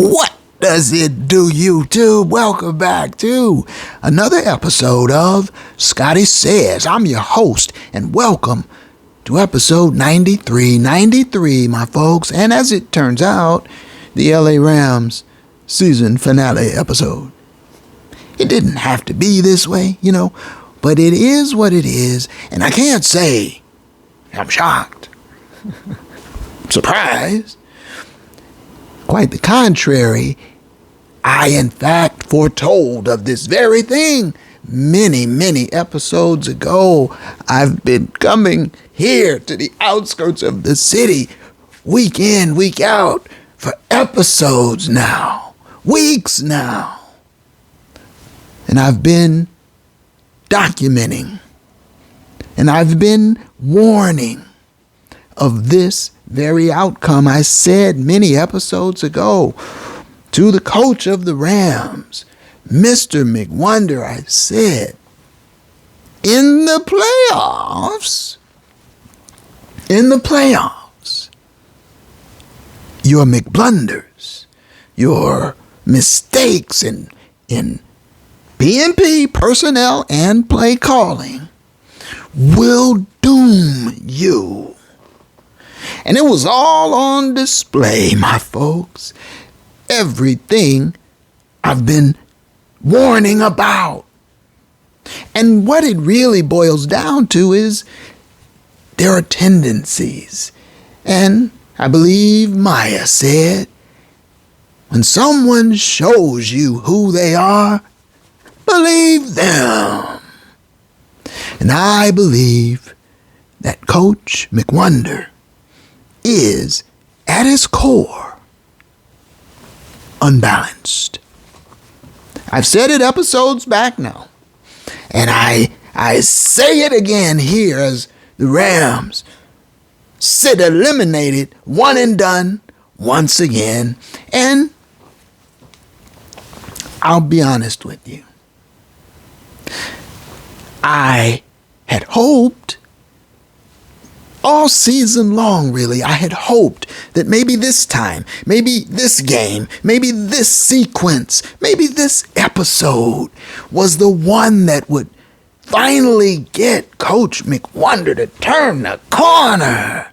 What does it do, YouTube? Welcome back to another episode of Scotty Says. I'm your host, and welcome to episode 93, my folks. And as it turns out, the LA Rams season finale episode. It didn't have to be this way, but it is what it is, and I can't say I'm shocked, surprised. Quite the contrary, I in fact foretold of this very thing many episodes ago. I've been coming here to the outskirts of the city week in, week out for episodes now, weeks now. And I've been documenting, and I've been warning of this very outcome. I said many episodes ago to the coach of the Rams, Mr. McWonder, I said, in the playoffs, your McBlunders, your mistakes in P&P personnel and play calling will doom you. And it was all on display, my folks. Everything I've been warning about. And what it really boils down to is there are tendencies. And I believe Maya said, when someone shows you who they are, believe them. And I believe that Coach McWonder is, at his core, unbalanced. I've said it episodes back now, and I say it again here as the Rams sit eliminated, one and done, once again. And I'll be honest with you. I had hoped all season long, really, I had hoped that maybe this time, maybe this game, maybe this sequence, maybe this episode was the one that would finally get Coach McWonder to turn the corner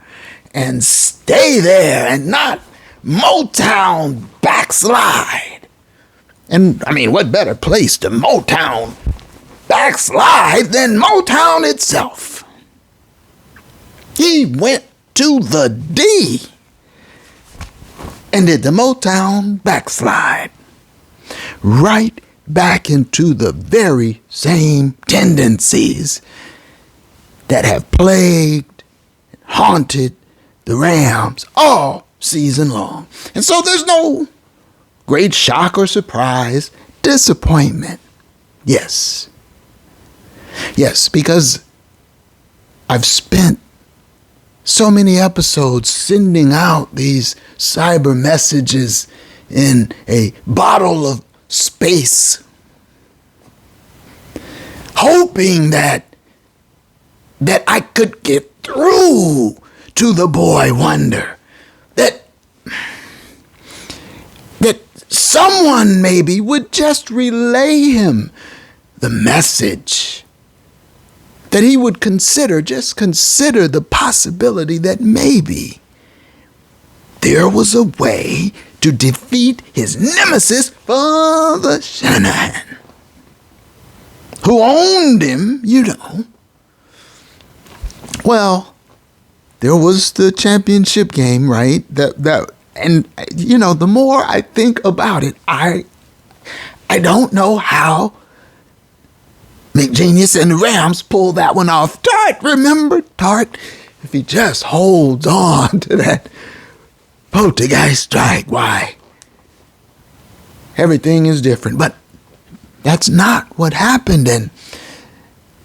and stay there and not Motown backslide. And, what better place to Motown backslide than Motown itself? He went to the D and did the Motown backslide right back into the very same tendencies that have plagued and haunted the Rams all season long. And so there's no great shock or surprise, disappointment. Yes, because I've spent so many episodes sending out these cyber messages in a bottle of space, hoping that I could get through to the boy wonder, that someone maybe would just relay him the message, that he would consider the possibility that maybe there was a way to defeat his nemesis, Father Shanahan, who owned him, Well, there was the championship game, right? And the more I think about it, I don't know how McGenius and the Rams pull that one off. Tart, remember Tart? If he just holds on to that poltergeist strike, why? Everything is different. But that's not what happened. And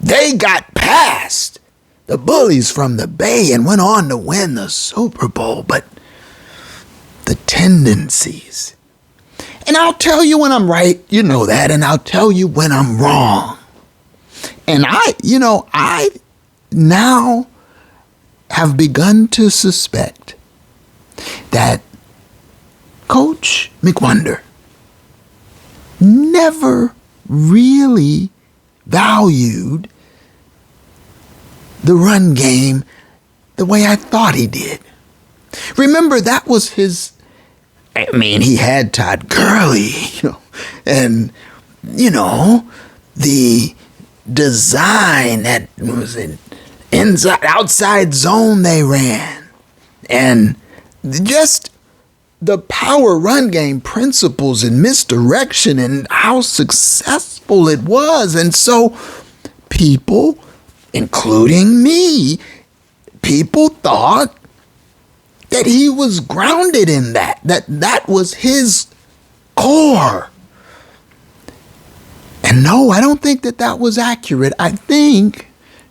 they got past the bullies from the Bay and went on to win the Super Bowl. But the tendencies. And I'll tell you when I'm right, you know that, and I'll tell you when I'm wrong. And I now have begun to suspect that Coach McWonder never really valued the run game the way I thought he did. Remember, that was his, he had Todd Gurley, and, the design that was an outside zone they ran, and just the power run game principles and misdirection and how successful it was. And so people, including me, people thought that he was grounded in that was his core. And no, I don't think that was accurate. I think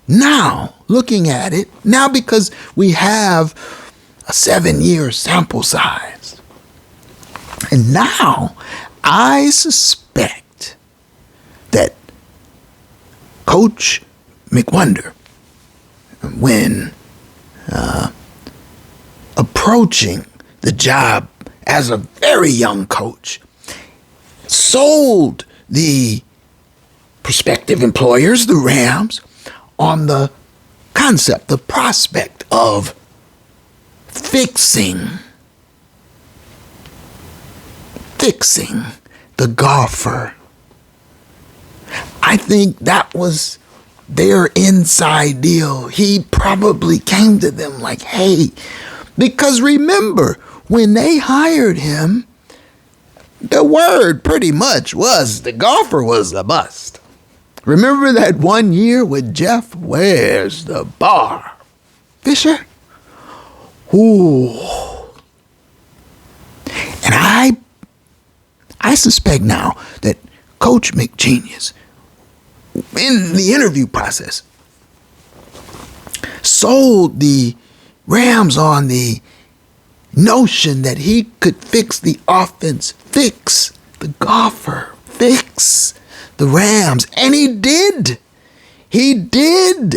now, looking at it, now because we have a 7-year sample size, and now I suspect that Coach McWonder, when approaching the job as a very young coach, sold the prospective employers, the Rams, on the concept, the prospect of fixing the golfer. I think that was their inside deal. He probably came to them like, hey, because remember, when they hired him, the word pretty much was the golfer was a bust. Remember that one year with Jeff, where's the bar? Fisher? Ooh. And I suspect now that Coach McGenius, in the interview process, sold the Rams on the notion that he could fix the offense, fix the golfer, fix the Rams. And he did. He did.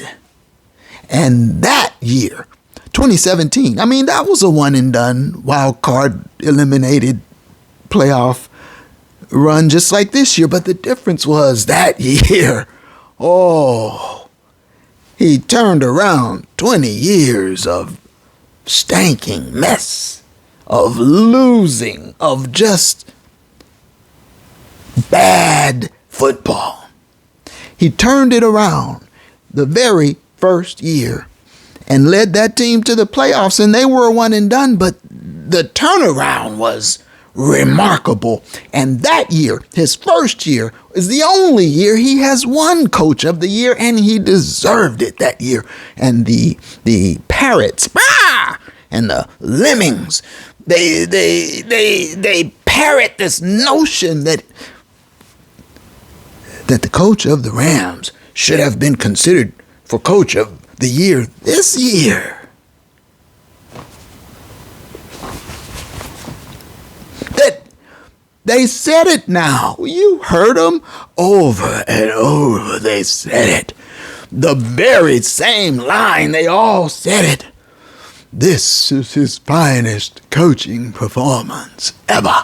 And that year, 2017, that was a one and done Wildcard eliminated playoff run just like this year. But the difference was that year, he turned around 20 years of stanking mess, of losing, of just bad football. He turned it around the very first year and led that team to the playoffs, and they were one and done, but the turnaround was remarkable. And that year, his first year, is the only year he has won Coach of the Year, and he deserved it that year. And the Parrots, and the Lemmings, they parrot this notion that the coach of the Rams should have been considered for Coach of the Year this year. They said it now. You heard them over and over. They said it. The very same line. They all said it. This is his finest coaching performance ever.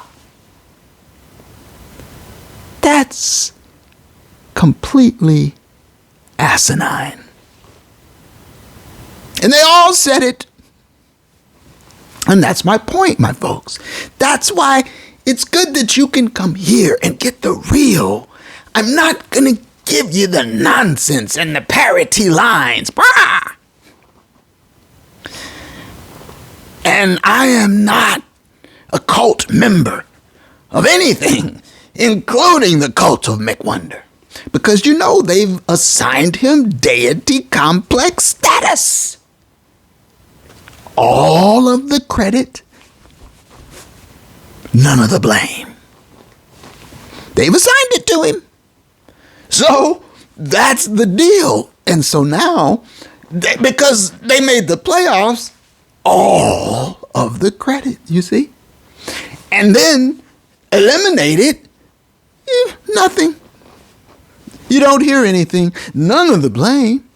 That's completely asinine. And they all said it. And that's my point, my folks. That's why it's good that you can come here and get the real. I'm not going to give you the nonsense and the parody lines. And I am not a cult member of anything, including the cult of McWonder. Because they've assigned him deity complex status. All of the credit, none of the blame. They've assigned it to him. So that's the deal. And so now, because they made the playoffs, all of the credit, you see? And then eliminated, nothing. You don't hear anything. None of the blame.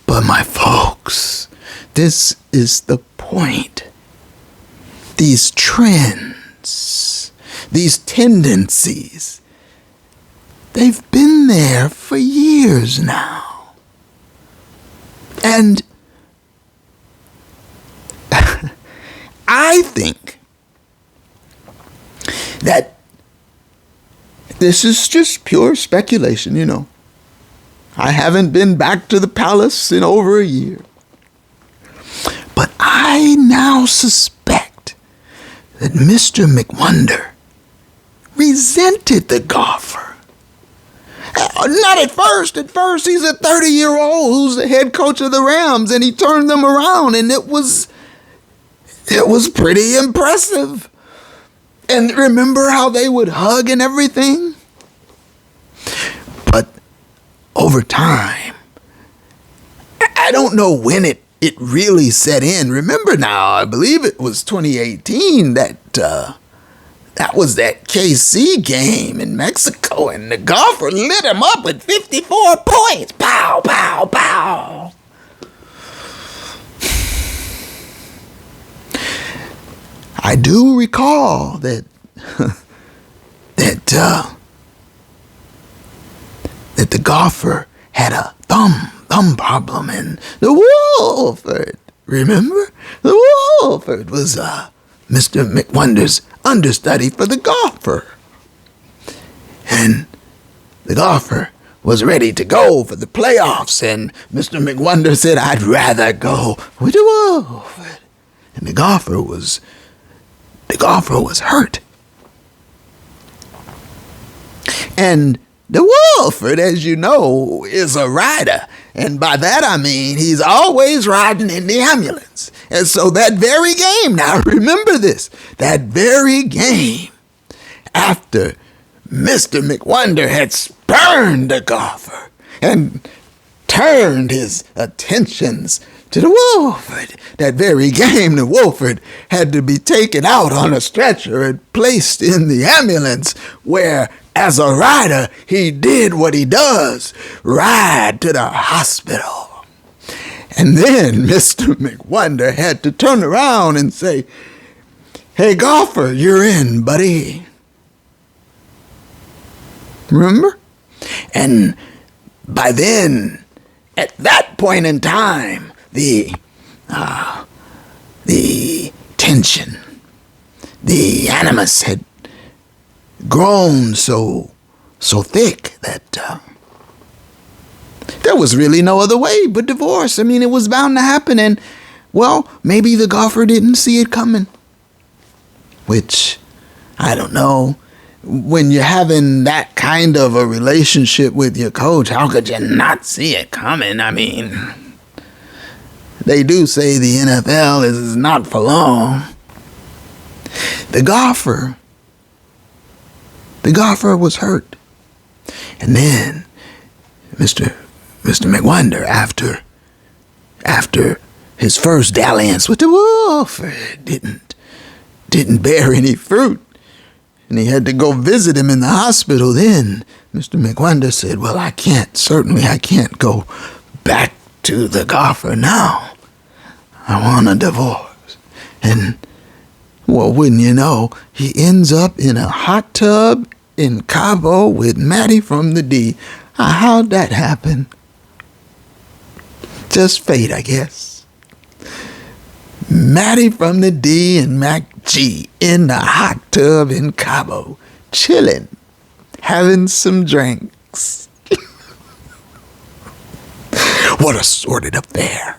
But my folks, this is the point. These trends these tendencies, they've been there for years now. And I think that this is just pure speculation, you know. I haven't been back to the palace in over a year. But I now suspect that Mr. McWonder resented the golfer. Not at first. At first, he's a 30-year-old who's the head coach of the Rams, and he turned them around, and it was pretty impressive. And remember how they would hug and everything? But over time, I don't know when it really set in. Remember now, I believe it was 2018 that was that KC game in Mexico, and the golfer lit him up with 54 points. Pow, pow, pow. I do recall that the golfer had a thumb problem, and the Wolford, remember? The Wolford was Mr. McWonder's understudy for the golfer. And the golfer was ready to go for the playoffs, and Mr. McWonder said, I'd rather go with the Wolford. And the golfer was hurt. And the Wolford, as you know, is a rider. And by that I mean he's always riding in the ambulance. And so that very game, now remember this, that very game, after Mr. McWonder had spurned the golfer and turned his attentions to the Wolford, that very game, the Wolford had to be taken out on a stretcher and placed in the ambulance where, as a rider, he did what he does, ride to the hospital. And then Mr. McWonder had to turn around and say, hey, golfer, you're in, buddy. Remember? And by then, at that point in time, the tension, the animus had grown so thick that there was really no other way but divorce. I mean, it was bound to happen, and, well, maybe the golfer didn't see it coming. Which, I don't know. When you're having that kind of a relationship with your coach, how could you not see it coming? I mean, they do say the NFL is not for long. The golfer was hurt. And then Mr. McWonder, after his first dalliance with the Wolford didn't bear any fruit, and he had to go visit him in the hospital, then Mr. McWonder said, well, I can't go back to the golfer now. I want a divorce. And, well, wouldn't you know, he ends up in a hot tub in Cabo with Maddie from the D. How'd that happen? Just fate, I guess. Maddie from the D and Mac G in the hot tub in Cabo, chilling, having some drinks. What a sordid affair.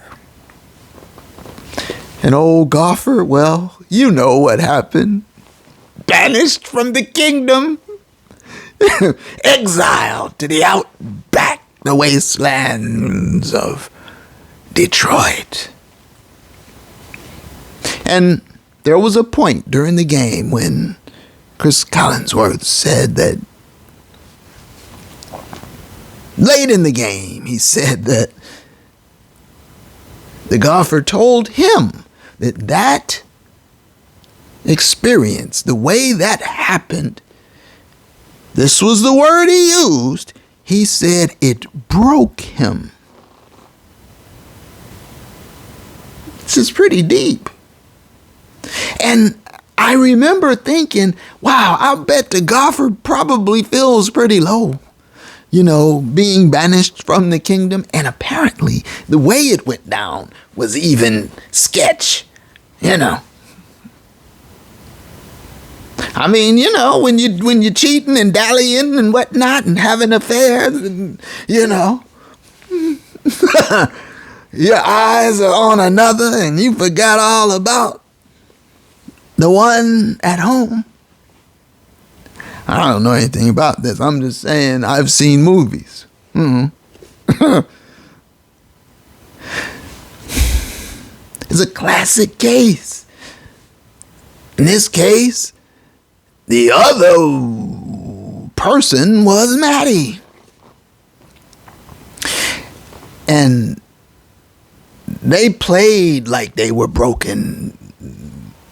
An old golfer, well, you know what happened. Banished from the kingdom. Exiled to the outback, the wastelands of Detroit. And there was a point during the game when Chris Collinsworth said that, late in the game, he said that the golfer told him that experience, the way that happened, this was the word he used, he said it broke him. This is pretty deep. And I remember thinking, wow, I bet the golfer probably feels pretty low, being banished from the kingdom. And apparently the way it went down was even sketch, I mean, when you're cheating and dallying and whatnot and having affairs, and, your eyes are on another and you forgot all about the one at home. I don't know anything about this. I'm just saying I've seen movies. It's a classic case. In this case, the other person was Maddie. And they played like they were broken,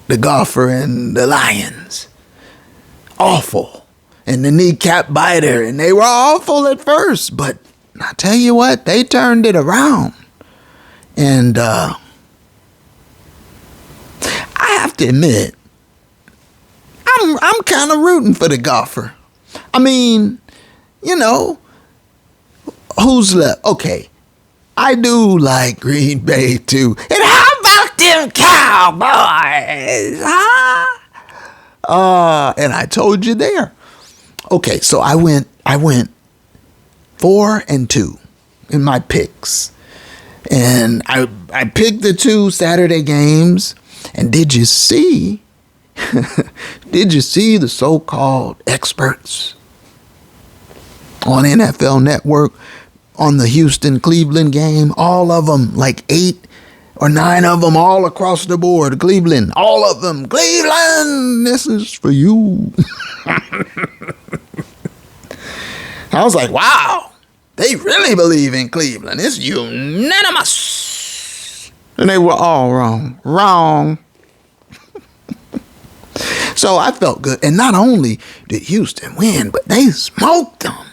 the golfer and the Lions. Awful. And the kneecap biter. And they were awful at first. But I tell you what, they turned it around. And I have to admit, I'm kind of rooting for the golfer. I mean, who's left? Okay, I do like Green Bay too. And how about them Cowboys, huh? And I told you there. Okay, so I went 4-2 in my picks, and I picked the 2 Saturday games. And did you see? Did you see the so-called experts on NFL Network on the Houston-Cleveland game? All of them, like 8 or 9 of them, all across the board. Cleveland, all of them. Cleveland, this is for you. I was like, wow, they really believe in Cleveland. It's unanimous. And they were all wrong. Wrong. So I felt good. And not only did Houston win, but they smoked them.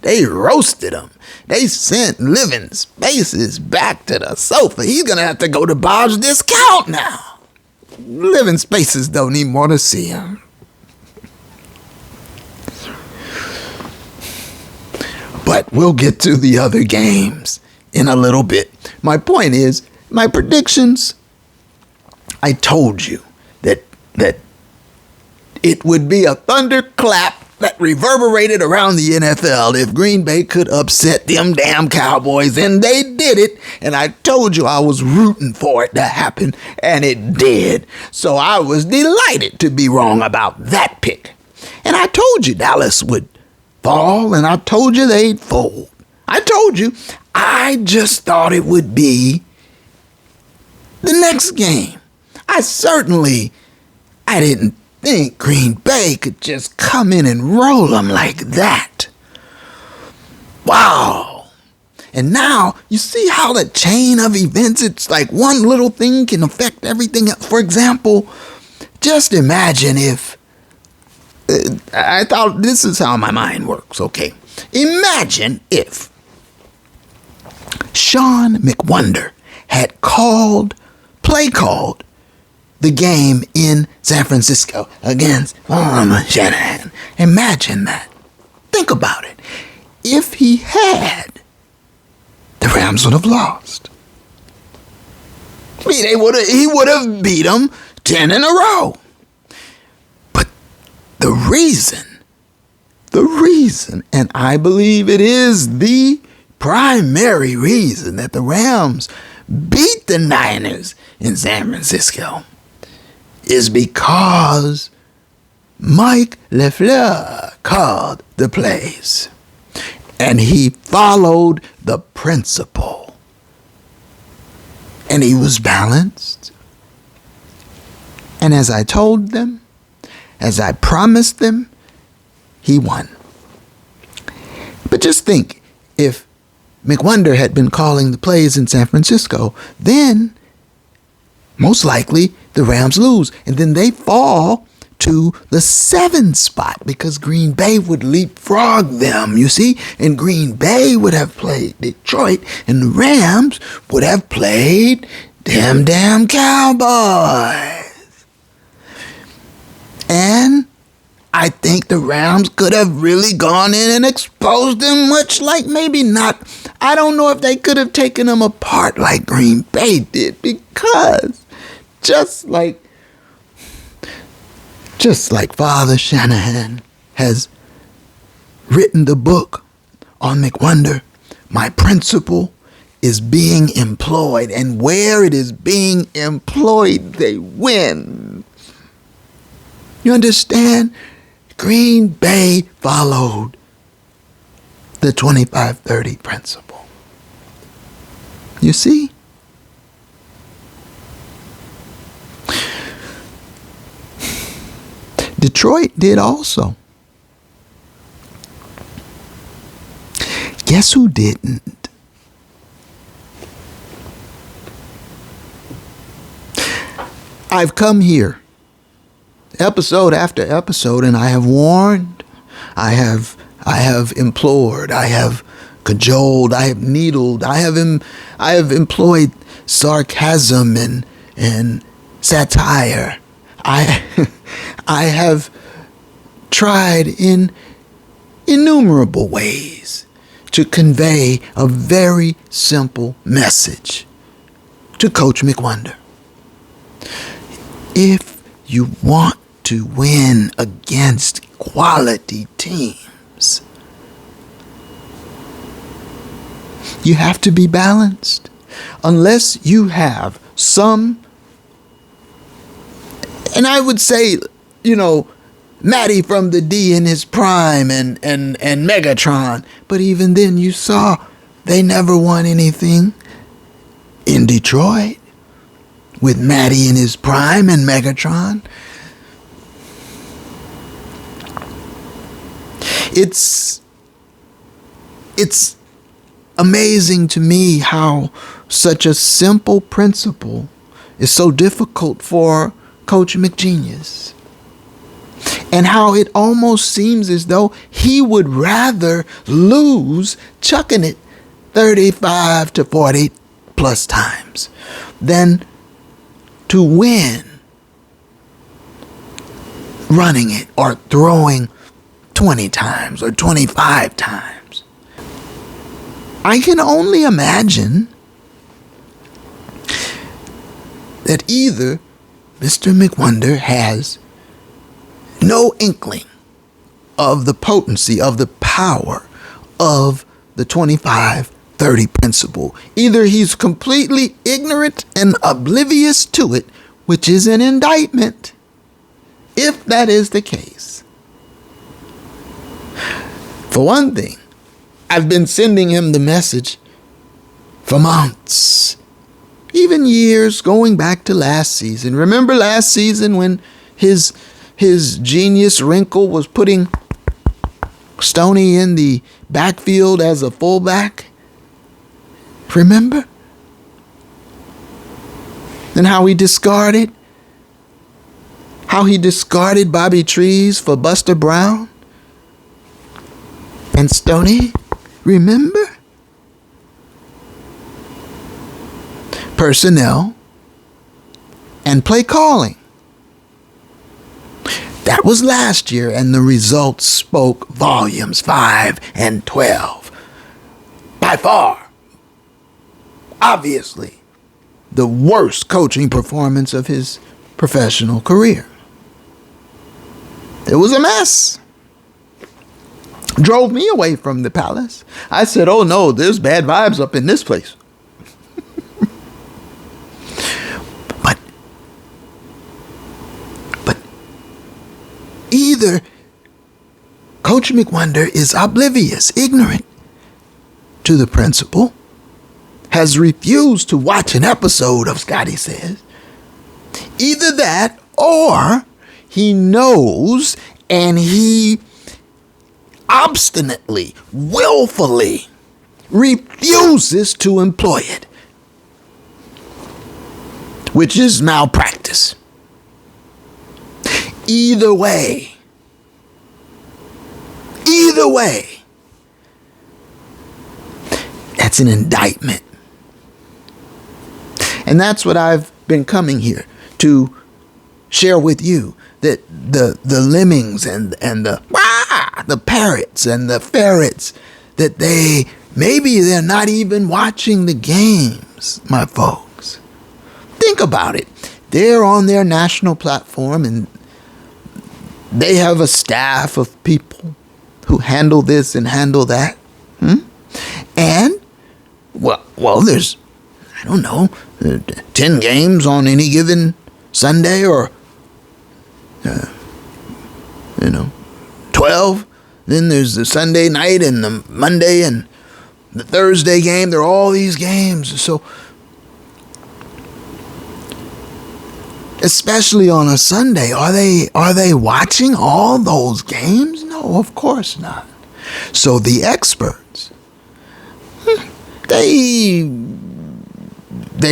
They roasted them. They sent Living Spaces back to the sofa. He's going to have to go to Bob's Discount now. Living Spaces don't even want to see him. But we'll get to the other games in a little bit. My point is, my predictions, I told you that it would be a thunderclap that reverberated around the NFL if Green Bay could upset them damn Cowboys. And they did it. And I told you I was rooting for it to happen. And it did. So I was delighted to be wrong about that pick. And I told you Dallas would fall. And I told you they'd fold. I told you. I just thought it would be the next game. I didn't think Green Bay could just come in and roll them like that. Wow. And now you see how the chain of events, it's like one little thing can affect everything else. For example, just imagine if, I thought this is how my mind works, okay? Imagine if Sean McWonder had play called the game in San Francisco against Shanahan. Imagine that. Think about it. If he had, the Rams would have lost. I mean, he would have beat them 10 in a row. But the reason, and I believe it is the primary reason that the Rams beat the Niners in San Francisco, is because Mike LaFleur called the plays. And he followed the principle. And he was balanced. And as I told them, as I promised them, he won. But just think, if McWonder had been calling the plays in San Francisco, then most likely the Rams lose. And then they fall to the 7 spot because Green Bay would leapfrog them, you see? And Green Bay would have played Detroit and the Rams would have played them damn Cowboys. And I think the Rams could have really gone in and exposed him, much like maybe not. I don't know if they could have taken him apart like Green Bay did, because just like Father Shanahan has written the book on McWonder, my principle is being employed, and where it is being employed, they win. You understand? Green Bay followed the 25-30 principle. You see? Detroit did also. Guess who didn't? I've come here episode after episode, and I have warned, I have implored, I have cajoled, I have needled, I have employed sarcasm and satire. I have tried in innumerable ways to convey a very simple message to Coach McWonder. If you want to win against quality teams, you have to be balanced. Unless you have some, and I would say, Matty from the D in his prime and Megatron. But even then, you saw they never won anything in Detroit with Matty in his prime and Megatron. It's amazing to me how such a simple principle is so difficult for Coach McGenius. And how it almost seems as though he would rather lose chucking it 35 to 40 plus times than to win running it or throwing 20 times or 25 times. I can only imagine that either Mr. McWonder has no inkling of the potency, of the power of the 25-30 principle. Either he's completely ignorant and oblivious to it, which is an indictment, if that is the case. For one thing, I've been sending him the message for months, even years, going back to last season. Remember last season when his genius wrinkle was putting Stoney in the backfield as a fullback? Remember? And how he discarded Bobby Trees for Buster Brown and Stoney? Remember? Personnel and play calling. That was last year, and the results spoke volumes. 5 and 12. By far, obviously, the worst coaching performance of his professional career. It was a mess. Drove me away from the palace. I said, oh no, there's bad vibes up in this place. Either Coach McWonder is oblivious, ignorant to the principle, has refused to watch an episode of Scotty Says. Either that, or he knows and he obstinately, willfully refuses to employ it, which is malpractice. Either way, that's an indictment. And that's what I've been coming here to share with you that the lemmings and the parrots and the ferrets, that maybe they're not even watching the games, my folks. Think about it. They're on their national platform and they have a staff of people who handle this and handle that. And, well, there's, I don't know, 10 games on any given Sunday, or 12. Then there's the Sunday night and the Monday and the Thursday game. There are all these games. So, especially on a Sunday, are they watching all those games? No, of course not. So the experts, they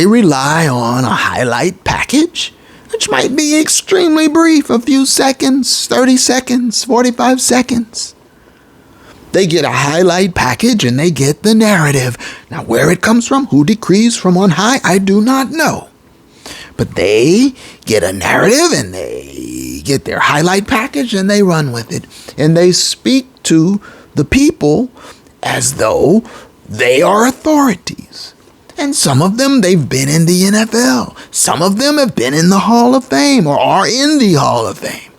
rely on a highlight package, which might be extremely brief, a few seconds, 30 seconds, 45 seconds. They get a highlight package and they get the narrative. Now, where it comes from, who decrees from on high, I do not know. But they get a narrative and they get their highlight package and they run with it. And they speak to the people as though they are authorities. And some of them, they've been in the NFL. Some of them have been in the Hall of Fame or are in the Hall of Fame.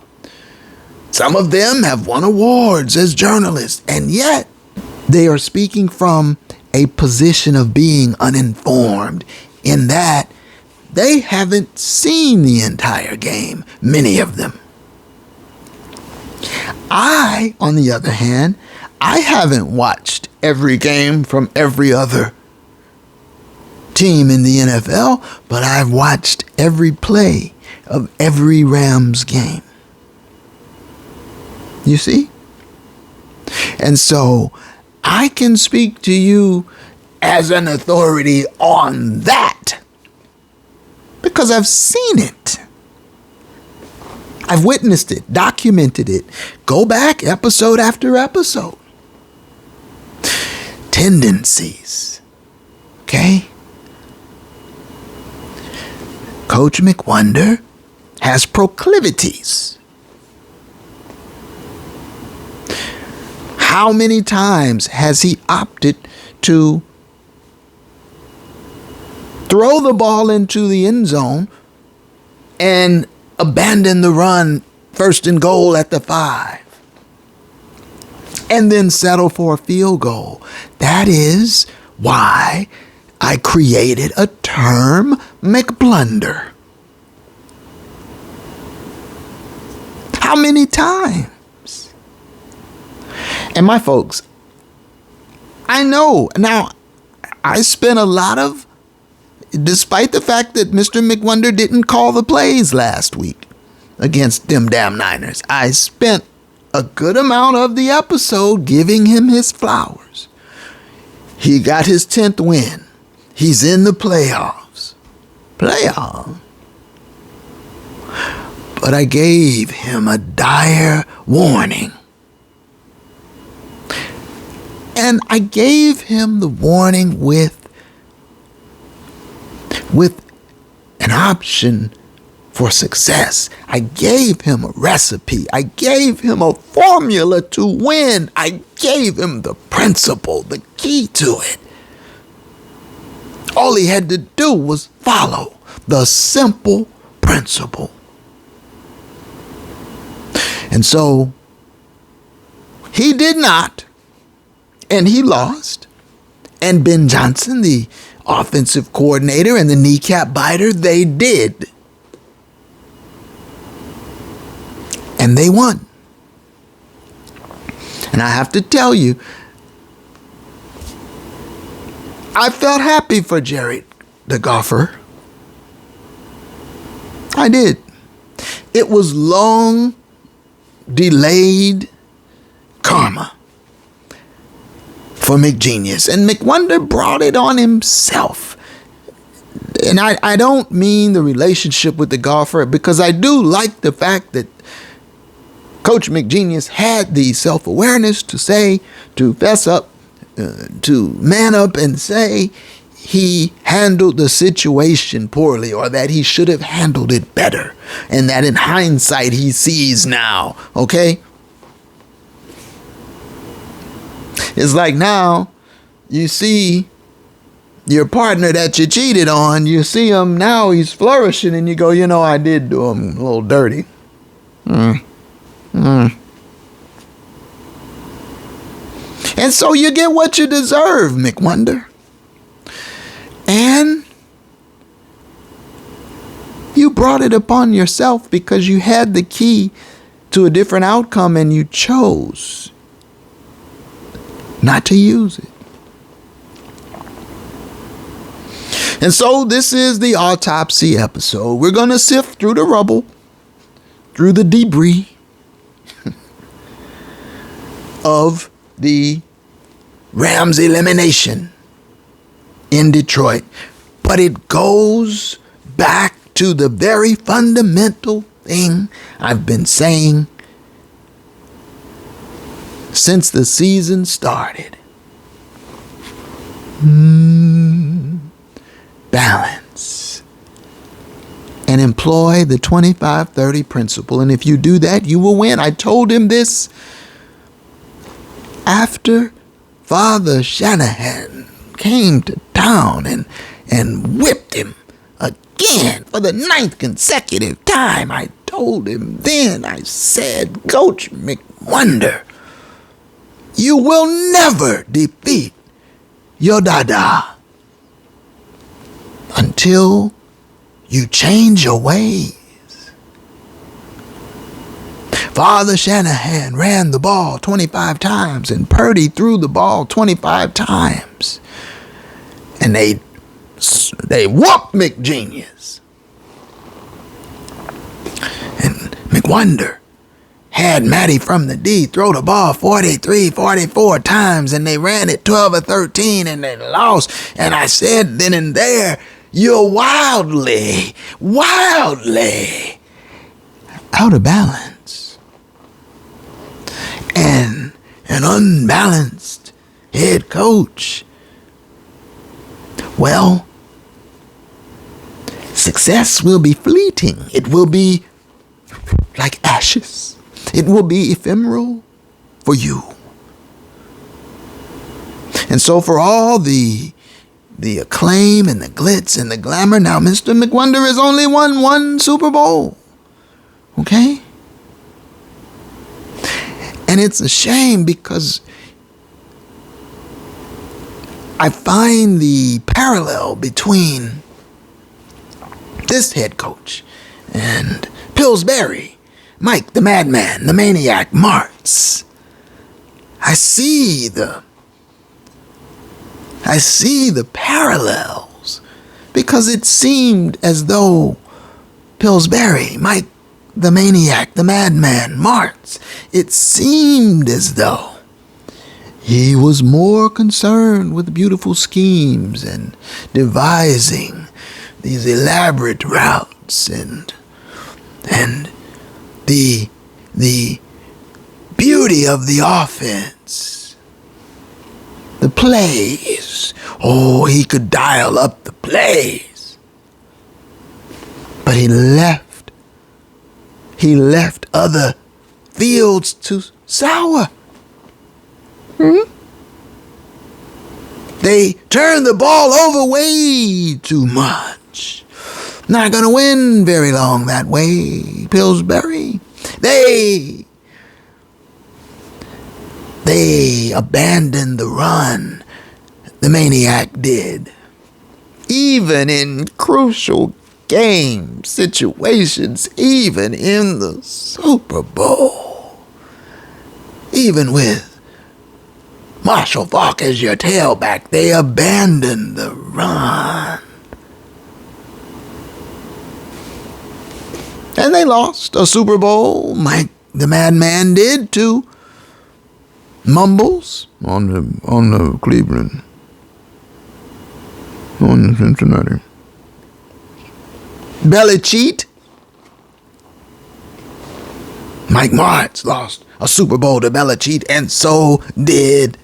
Some of them have won awards as journalists. And yet, they are speaking from a position of being uninformed, in that they haven't seen the entire game, many of them. I, on the other hand, I haven't watched every game from every other team in the NFL, but I've watched every play of every Rams game. You see? And so I can speak to you as an authority on that because I've seen it. I've witnessed it, documented it. Go back episode after episode. Tendencies. Okay? Coach McWonder has proclivities. How many times has he opted to throw the ball into the end zone and abandon the run, first and goal at the 5, and then settle for a field goal? That is why I created a term, McBlunder. How many times? And my folks, I know. Now, I spent a lot of, despite the fact that Mr. McWonder didn't call the plays last week against them damn Niners, I spent a good amount of the episode giving him his flowers. He got his 10th win. He's in the playoffs. But I gave him a dire warning. And I gave him the warning with an option for success. I gave him a recipe. I gave him a formula to win. I gave him the principle, the key to it. All he had to do was follow the simple principle. And so he did not, and he lost. And Ben Johnson, the offensive coordinator and the kneecap biter, they did. And they won. And I have to tell you, I felt happy for Jared the golfer. I did. It was long delayed karma for McGenius. And McWonder brought it on himself. And I don't mean the relationship with the golfer, because I do like the fact that Coach McGenius had the self-awareness to say, to fess up, to man up and say, he handled the situation poorly, or that he should have handled it better, and that in hindsight he sees now, okay? It's like now you see your partner that you cheated on, you see him now, he's flourishing, and you go, I did do him a little dirty. And so you get what you deserve, McWonder. And you brought it upon yourself because you had the key to a different outcome and you chose not to use it. And so this is the autopsy episode. We're going to sift through the rubble, through the debris of the Rams elimination in Detroit. But it goes back to the very fundamental thing I've been saying since the season started. Balance. And employ the 25-30 principle. And if you do that, you will win. I told him this after Father Shanahan came to town and whipped him again for the 9th consecutive time. I told him then, I said, Coach McWonder, you will never defeat your dada until you change your ways. Father Shanahan ran the ball 25 times and Purdy threw the ball 25 times. And they whooped McGenius. And McWonder had Matty from the D throw the ball 43, 44 times, and they ran it 12 or 13 and they lost. And I said then and there, you're wildly out of balance. And an unbalanced head coach, well, success will be fleeting. It will be like ashes. It will be ephemeral for you. And so for all the acclaim and the glitz and the glamour, now Mr. McWonder has only won one Super Bowl. Okay? And it's a shame because I find the parallel between this head coach and Pillsbury, Mike the Madman, the Maniac Martz. I see the parallels because it seemed as though Pillsbury, Mike the Maniac, the Madman Martz, it seemed as though he was more concerned with beautiful schemes and devising these elaborate routes and the beauty of the offense, the plays. Oh, he could dial up the plays. But he left other fields to sour. They turned the ball over way too much. Not going to win very long that way, Pillsbury. They abandoned the run. The Maniac did. Even in crucial game situations, even in the Super Bowl, even with Marshall Faulk as your tailback, they abandoned the run. And they lost a Super Bowl. Mike the Madman did too. Mumbles on the Cleveland, on the Cincinnati. Belichick. Mike Martz lost a Super Bowl to Belichick, and so did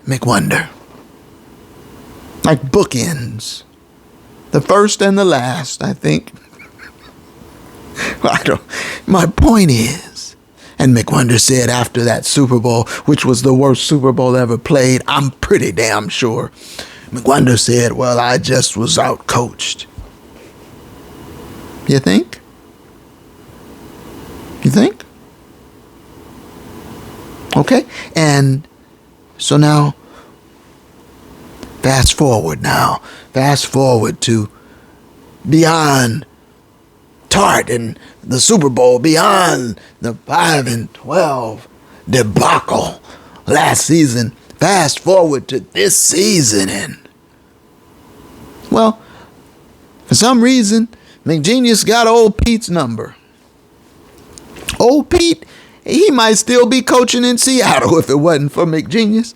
McWonder. like bookends. The first and the last, I think. My point is, and McWonder said after that Super Bowl, which was the worst Super Bowl ever played, I'm pretty damn sure. McWonder said, well, I just was out-coached. You think? You think? Okay, and so now, fast forward to beyond Tart and the Super Bowl, beyond the 5-12 debacle last season. Fast forward to this season, and well, for some reason, McGenius got old Pete's number. Old Pete, he might still be coaching in Seattle if it wasn't for McGenius.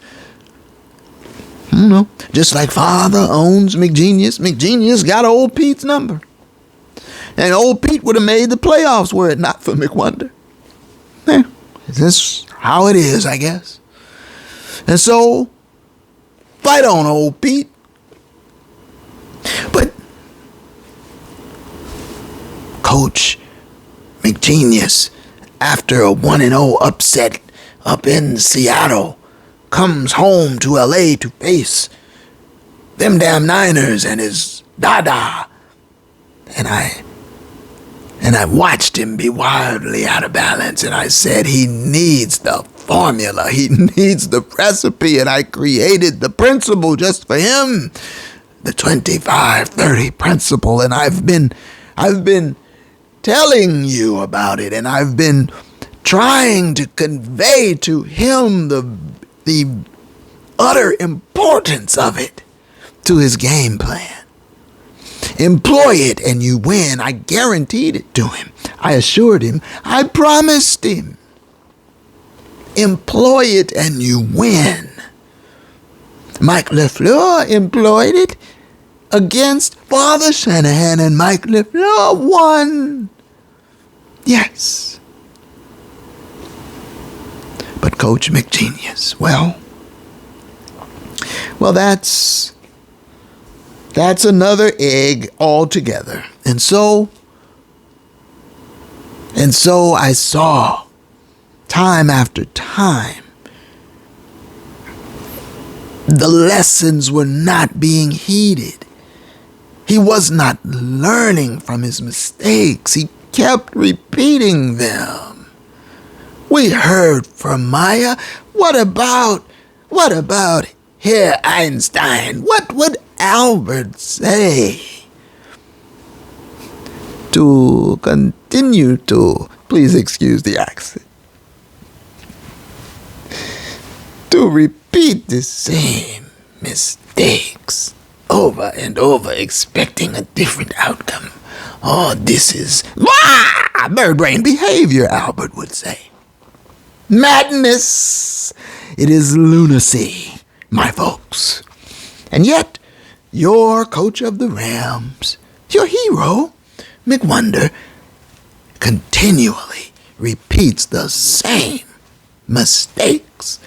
I don't know. Just like father owns McGenius, McGenius got old Pete's number. And old Pete would have made the playoffs were it not for McWonder. Yeah, that's how it is, I guess. And so, fight on, old Pete. But Coach McGenius, after a 1-0 upset up in Seattle, comes home to LA to face them damn Niners and his dada. And I watched him be wildly out of balance, and I said he needs the formula, he needs the recipe, and I created the principle just for him, the 25-30 principle, and I've been telling you about it, and I've been trying to convey to him the utter importance of it to his game plan. Employ it and you win. I guaranteed it to him. I assured him. I promised him. Employ it and you win. Mike LaFleur employed it against Father Shanahan, and Mike LaFleur won. Yes. But Coach McGenius, well, that's another egg altogether. And so I saw time after time the lessons were not being heeded. He was not learning from his mistakes. He kept repeating them. We heard from Maya. What about Herr Einstein? What would Albert say? To continue to, please excuse the accent, to repeat the same mistakes over and over, expecting a different outcome. Oh, this is bird brain behavior, Albert would say. Madness. It is lunacy, my folks. And yet, your coach of the Rams, your hero, McWonder, continually repeats the same mistakes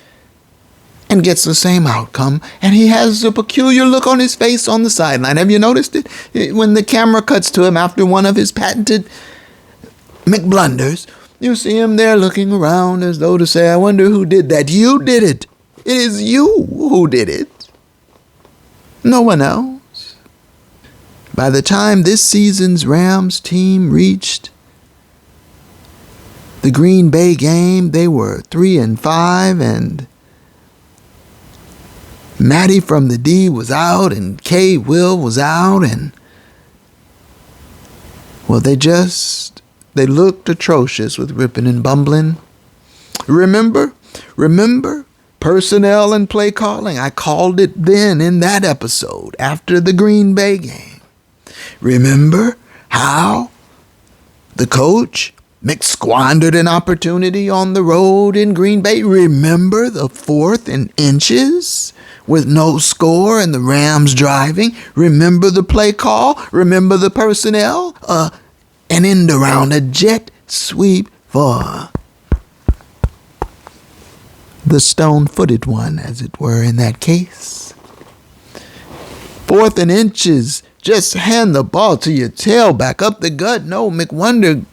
and gets the same outcome, and he has a peculiar look on his face on the sideline. Have you noticed it? When the camera cuts to him after one of his patented McBlunders, you see him there looking around as though to say, I wonder who did that. You did it. It is you who did it. No one else. By the time this season's Rams team reached the Green Bay game, they were 3-5, and Matty from the D was out, and K. Will was out, and well, they looked atrocious with ripping and bumbling. Remember? Personnel and play calling. I called it then in that episode after the Green Bay game. Remember how the coach squandered an opportunity on the road in Green Bay? Remember the 4th and inches with no score and the Rams driving? Remember the play call? Remember the personnel? An end around, a jet sweep for the stone-footed one, as it were, in that case. 4th and inches. Just hand the ball to your tailback up the gut. No, McWonder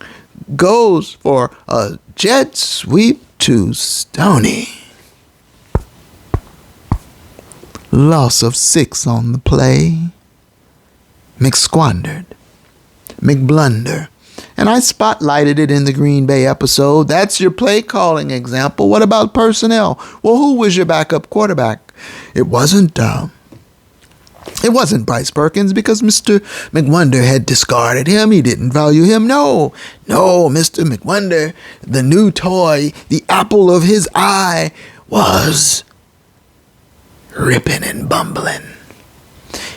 goes for a jet sweep to Stoney. Loss of 6 on the play. McSquandered. McBlunder. And I spotlighted it in the Green Bay episode. That's your play calling example. What about personnel? Well, who was your backup quarterback? It wasn't Bryce Perkins because Mr. McWonder had discarded him. He didn't value him. No, Mr. McWonder, the new toy, the apple of his eye, was ripping and bumbling.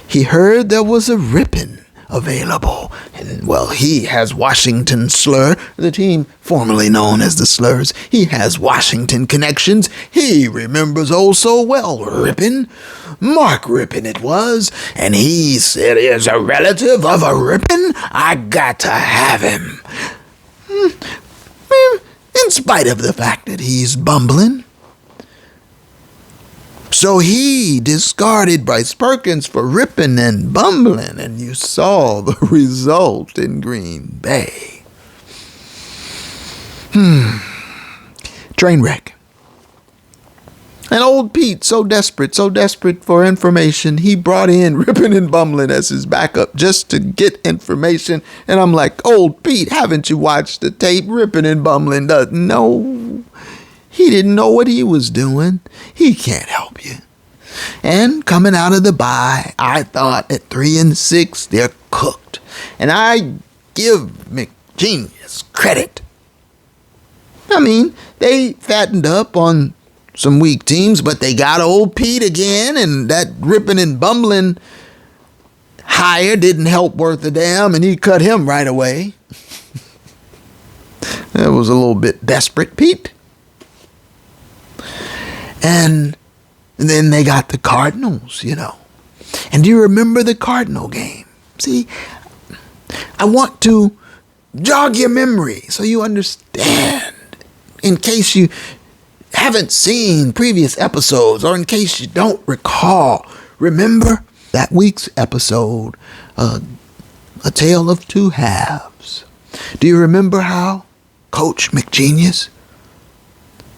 He heard there was a ripping available. And, well, he has Washington Slur, the team formerly known as the Slurs. He has Washington connections. He remembers oh so well Rippin. Mark Rippin it was. And he said, as a relative of a Rippin, I got to have him. In spite of the fact that he's bumbling. So he discarded Bryce Perkins for ripping and bumbling, and you saw the result in Green Bay. Train wreck. And old Pete, so desperate for information, he brought in Rippin' and Bumbling as his backup just to get information. And I'm like, old Pete, haven't you watched the tape? Rippin' and Bumbling doesn't know. He didn't know what he was doing. He can't help you. And coming out of the bye, I thought at 3-6, they're cooked. And I give McGenius credit. I mean, they fattened up on some weak teams, but they got old Pete again, and that ripping and bumbling hire didn't help worth a damn, and he cut him right away. That was a little bit desperate, Pete. And then they got the Cardinals, And do you remember the Cardinal game? See, I want to jog your memory so you understand. In case you haven't seen previous episodes or in case you don't recall, remember that week's episode, A Tale of Two Halves. Do you remember how Coach McGenius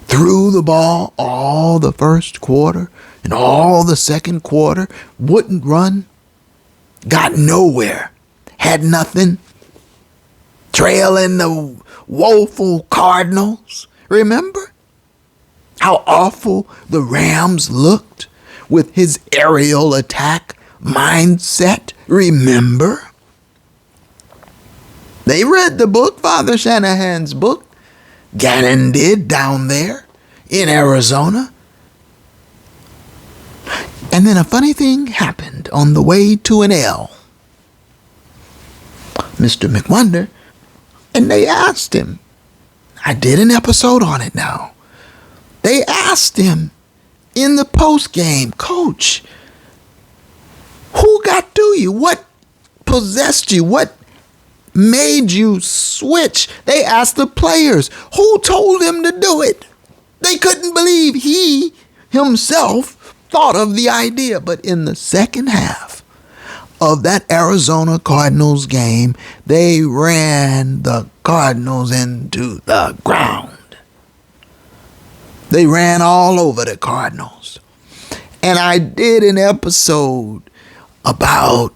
threw the ball all the first quarter and all the second quarter, wouldn't run, got nowhere, had nothing, trailing the woeful Cardinals? Remember how awful the Rams looked with his aerial attack mindset? Remember? They read the book, Father Shanahan's book. Gannon did down there in Arizona. And then a funny thing happened on the way to an L. Mr. McWonder, and they asked him, I did an episode on it now. They asked him in the post game, Coach, who got to you? What possessed you? What made you switch? They asked the players, who told him to do it? They couldn't believe he himself thought of the idea. But in the second half of that Arizona Cardinals game, they ran the Cardinals into the ground. They ran all over the Cardinals. And I did an episode about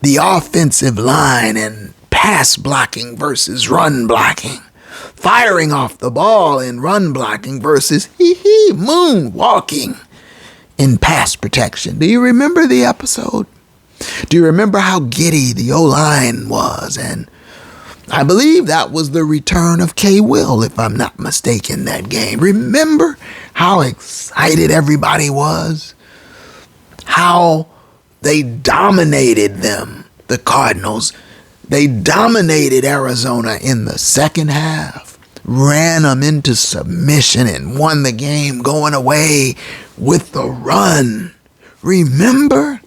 the offensive line and pass blocking versus run blocking. Firing off the ball in run blocking versus moonwalking in pass protection. Do you remember the episode? Do you remember how giddy the O-line was? And I believe that was the return of K. Will, if I'm not mistaken, that game. Remember how excited everybody was? How they dominated them, the Cardinals. They dominated Arizona in the second half, ran them into submission and won the game going away with the run. Remember?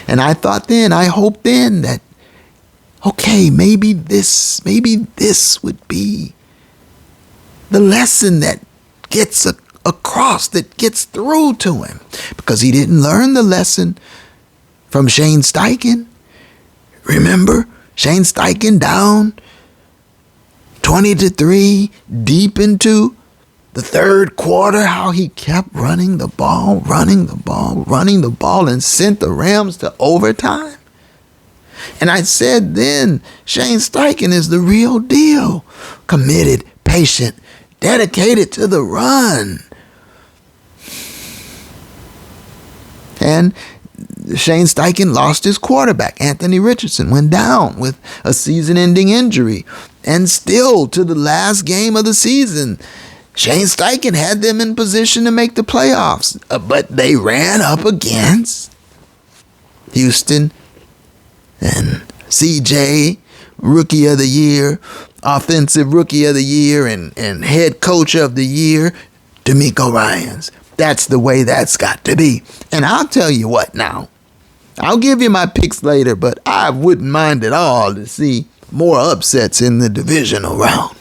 And I thought then, I hoped then that, okay, maybe this would be the lesson that gets across that gets through to him because he didn't learn the lesson from Shane Steichen. Remember, Shane Steichen down 20-3 deep into the third quarter, how he kept running the ball, and sent the Rams to overtime. And I said then, Shane Steichen is the real deal. Committed, patient, dedicated to the run. And Shane Steichen lost his quarterback. Anthony Richardson went down with a season-ending injury. And still, to the last game of the season, Shane Steichen had them in position to make the playoffs. But they ran up against Houston and CJ, Rookie of the Year, Offensive Rookie of the Year, and Head Coach of the Year, DeMeco Ryans. That's the way that's got to be. And I'll tell you what now. I'll give you my picks later, but I wouldn't mind at all to see more upsets in the divisional round.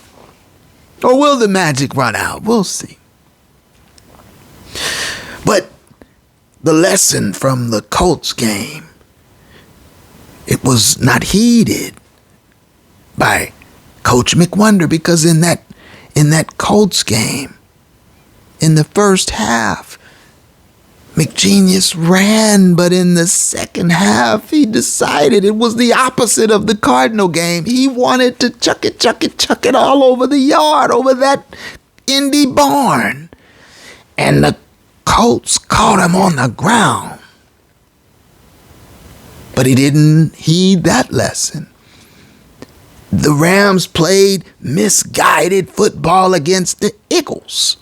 Or will the magic run out? We'll see. But the lesson from the Colts game, it was not heeded by Coach McWonder, because in that Colts game, in the first half, McGenius ran, but in the second half, he decided it was the opposite of the Cardinal game. He wanted to chuck it all over the yard, over that Indy barn. And the Colts caught him on the ground. But he didn't heed that lesson. The Rams played misguided football against the Eagles.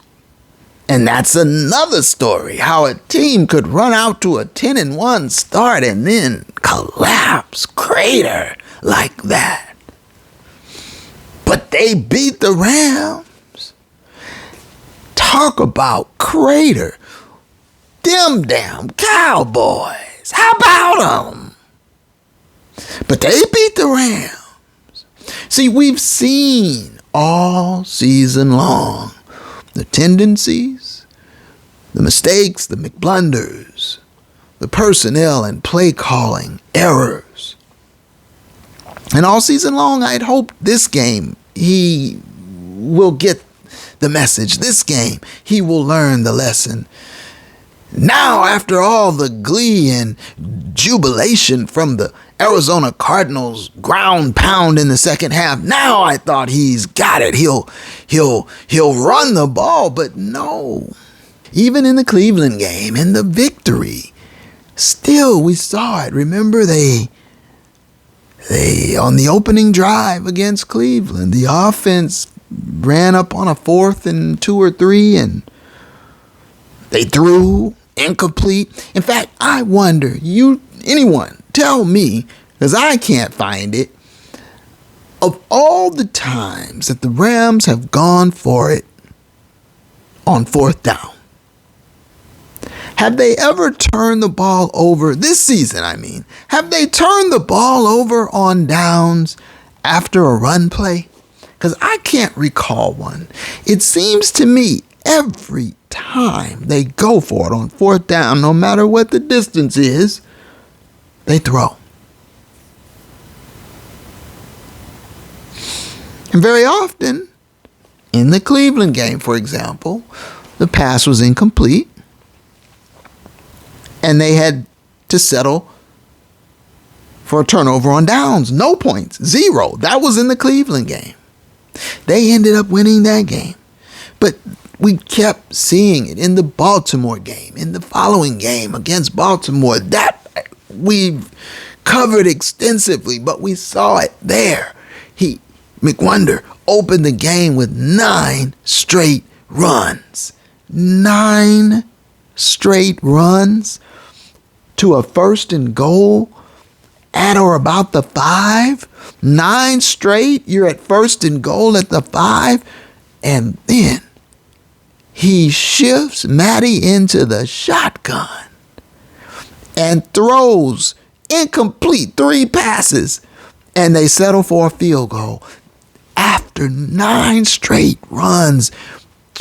And that's another story, how a team could run out to a 10-1 start and then collapse, crater like that. But they beat the Rams. Talk about crater. Them damn Cowboys. How about them? But they beat the Rams. See, we've seen all season long the tendencies, the mistakes, the McBlunders, the personnel and play calling errors. And all season long, I'd hoped this game he will get the message. This game, he will learn the lesson. Now, after all the glee and jubilation from the Arizona Cardinals ground pound in the second half, now I thought he's got it. He'll run the ball, but no. Even in the Cleveland game, in the victory, still we saw it. Remember, they on the opening drive against Cleveland, the offense ran up on a 4th and 2 or 3, and they threw incomplete. In fact, I wonder, anyone, tell me, because I can't find it, of all the times that the Rams have gone for it on 4th down, have they ever turned the ball over, this season I mean, have they turned the ball over on downs after a run play? Because I can't recall one. It seems to me every time they go for it on 4th down, no matter what the distance is, they throw. And very often, in the Cleveland game, for example, the pass was incomplete, and they had to settle for a turnover on downs. No points, 0. That was in the Cleveland game. They ended up winning that game. But we kept seeing it in the Baltimore game, in the following game against Baltimore. That we've covered extensively, but we saw it there. McWonder opened the game with 9 straight runs. 9 straight runs to a 1st and goal at or about the 5. 9 straight, you're at 1st and goal at the 5. And then he shifts Matty into the shotgun and throws incomplete 3 passes, and they settle for a field goal. After 9 straight runs,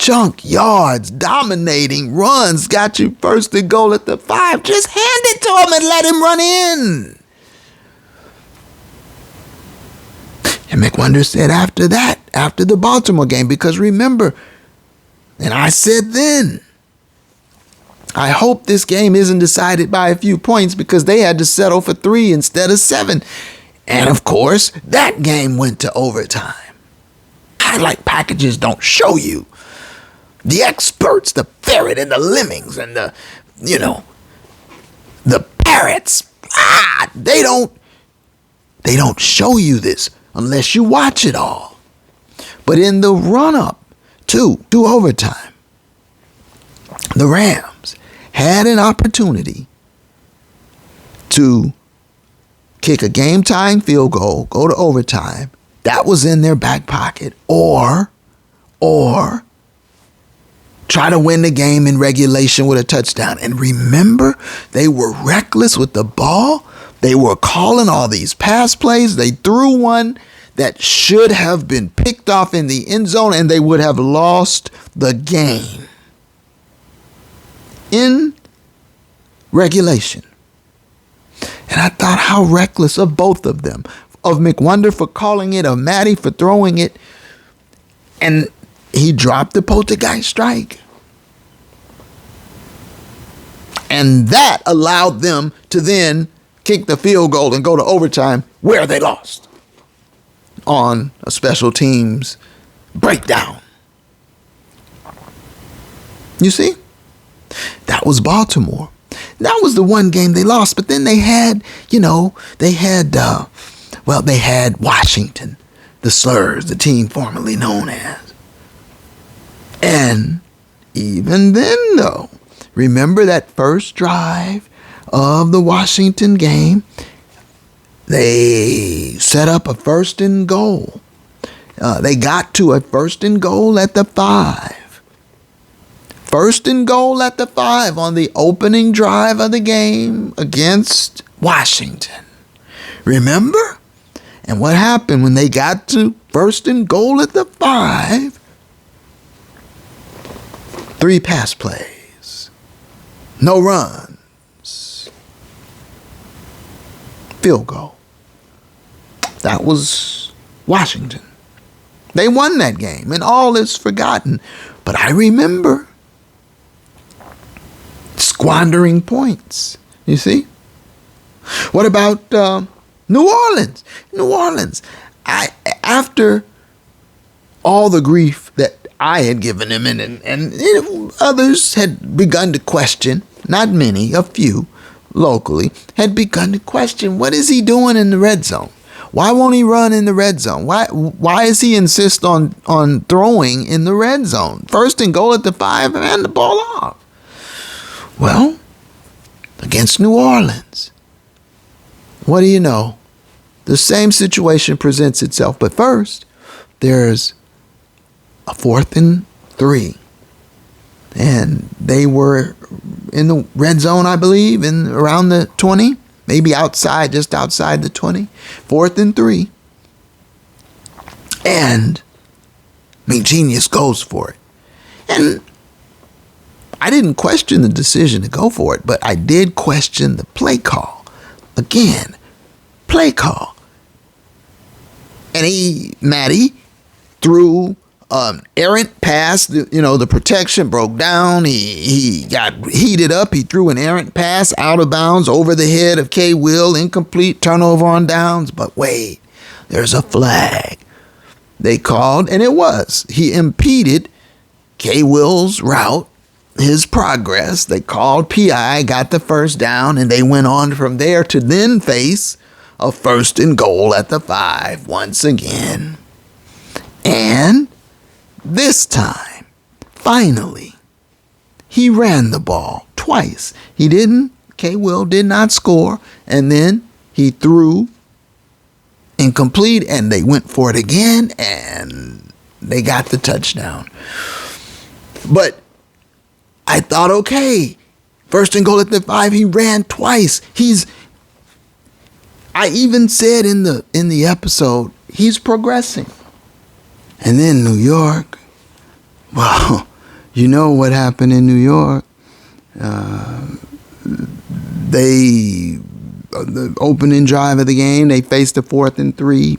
chunk yards, dominating runs, got you first and goal at the 5. Just hand it to him and let him run in. And McWonder said after that, after the Baltimore game, because remember, and I said then, I hope this game isn't decided by a few points because they had to settle for 3 instead of 7. And of course, that game went to overtime. Highlight packages don't show you. The experts, the ferret and the lemmings and the parrots, they don't show you this unless you watch it all. But in the run-up to overtime, the Rams had an opportunity to kick a game-tying field goal, go to overtime. That was in their back pocket. Or try to win the game in regulation with a touchdown. And remember, they were reckless with the ball. They were calling all these pass plays. They threw one that should have been picked off in the end zone, and they would have lost the game in regulation. And I thought how reckless of both of them, of McWonder for calling it, of Matty for throwing it, and he dropped the poltergeist strike. And that allowed them to then kick the field goal and go to overtime where they lost on a special teams breakdown. You see? That was Baltimore. That was the one game they lost, but then they had Washington, the Slurs, the team formerly known as. And even then, though, remember that first drive of the Washington game, they set up a first and goal. They got to a first and goal at the 5. First and goal at the 5 on the opening drive of the game against Washington. Remember? And what happened when they got to first and goal at the 5? 3 pass plays. No runs. Field goal. That was Washington. They won that game, and all is forgotten. But I remember squandering points. You see? What about New Orleans? New Orleans. After all the grief that I had given him, and others had begun to question, not many, a few locally, had begun to question, what is he doing in the red zone? Why won't he run in the red zone? Why does he insist on throwing in the red zone? First and goal at the 5 and the ball off. Well, against New Orleans, what do you know? The same situation presents itself, but first, there's a 4th and 3. And they were in the red zone, I believe, in around the 20, maybe outside, just outside the 20. 4th and 3. And McGenius goes for it. And I didn't question the decision to go for it, but I did question the play call. Again, play call. And Matty threw errant pass. The protection broke down. He got heated up. He threw an errant pass out of bounds over the head of K. Will. Incomplete, turnover on downs. But wait, there's a flag they called, and it was. He impeded K. Will's route, his progress. They called PI, got the first down, and they went on from there to then face a first and goal at the 5 once again. And this time, finally, he ran the ball twice. K. Will did not score, and then he threw incomplete, and they went for it again, and they got the touchdown. But I thought, okay, first and goal at the 5, he ran twice. I even said in the episode, he's progressing. And then New York, well, You know what happened in New York? The opening drive of the game, they faced a 4th and 3,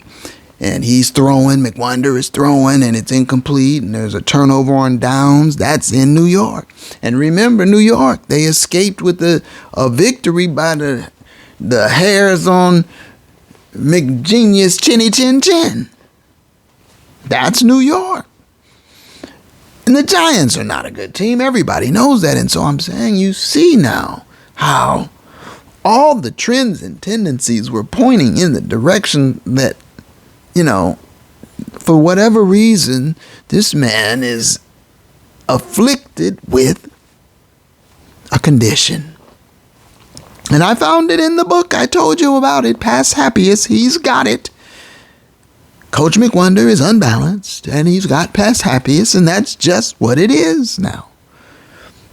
and he's throwing. McWonder is throwing, and it's incomplete, and there's a turnover on downs. That's in New York. And remember, New York, they escaped with a victory by the hairs on McGenius chinny chin chin. That's New York. And the Giants are not a good team. Everybody knows that. And so I'm saying, you see now how all the trends and tendencies were pointing in the direction that, for whatever reason, this man is afflicted with a condition. And I found it in the book. I told you about it. Past Happiest. He's got it. Coach McWonder is unbalanced, and he's got past happiest, and that's just what it is now.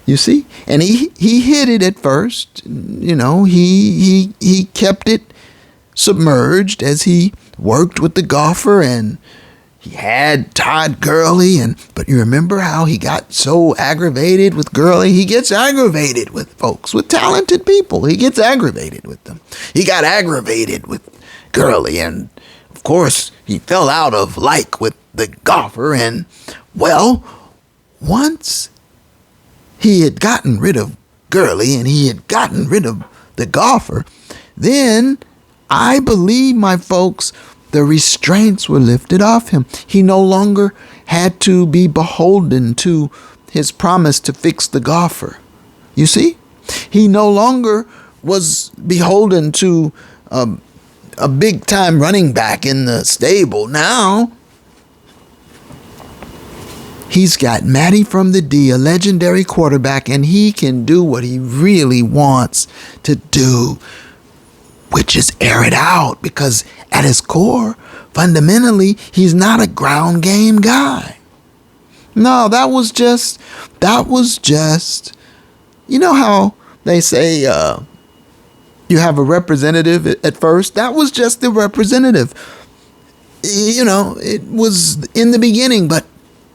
You see? And he hid it at first. He kept it submerged as he worked with the golfer, and he had Todd Gurley, but you remember how he got so aggravated with Gurley? He gets aggravated with folks, with talented people. He gets aggravated with them. He got aggravated with Gurley, and of course, he fell out of like with the golfer, and, well, once he had gotten rid of Gurley and he had gotten rid of the golfer, then I believe, my folks, the restraints were lifted off him. He no longer had to be beholden to his promise to fix the golfer. You see? He no longer was beholden to a big-time running back in the stable. Now, he's got Matty from the D, a legendary quarterback, and he can do what he really wants to do, which is air it out, because at his core, fundamentally, he's not a ground game guy. No, that was just, you know how they say, you have a representative at first? That was just the representative. It was in the beginning, but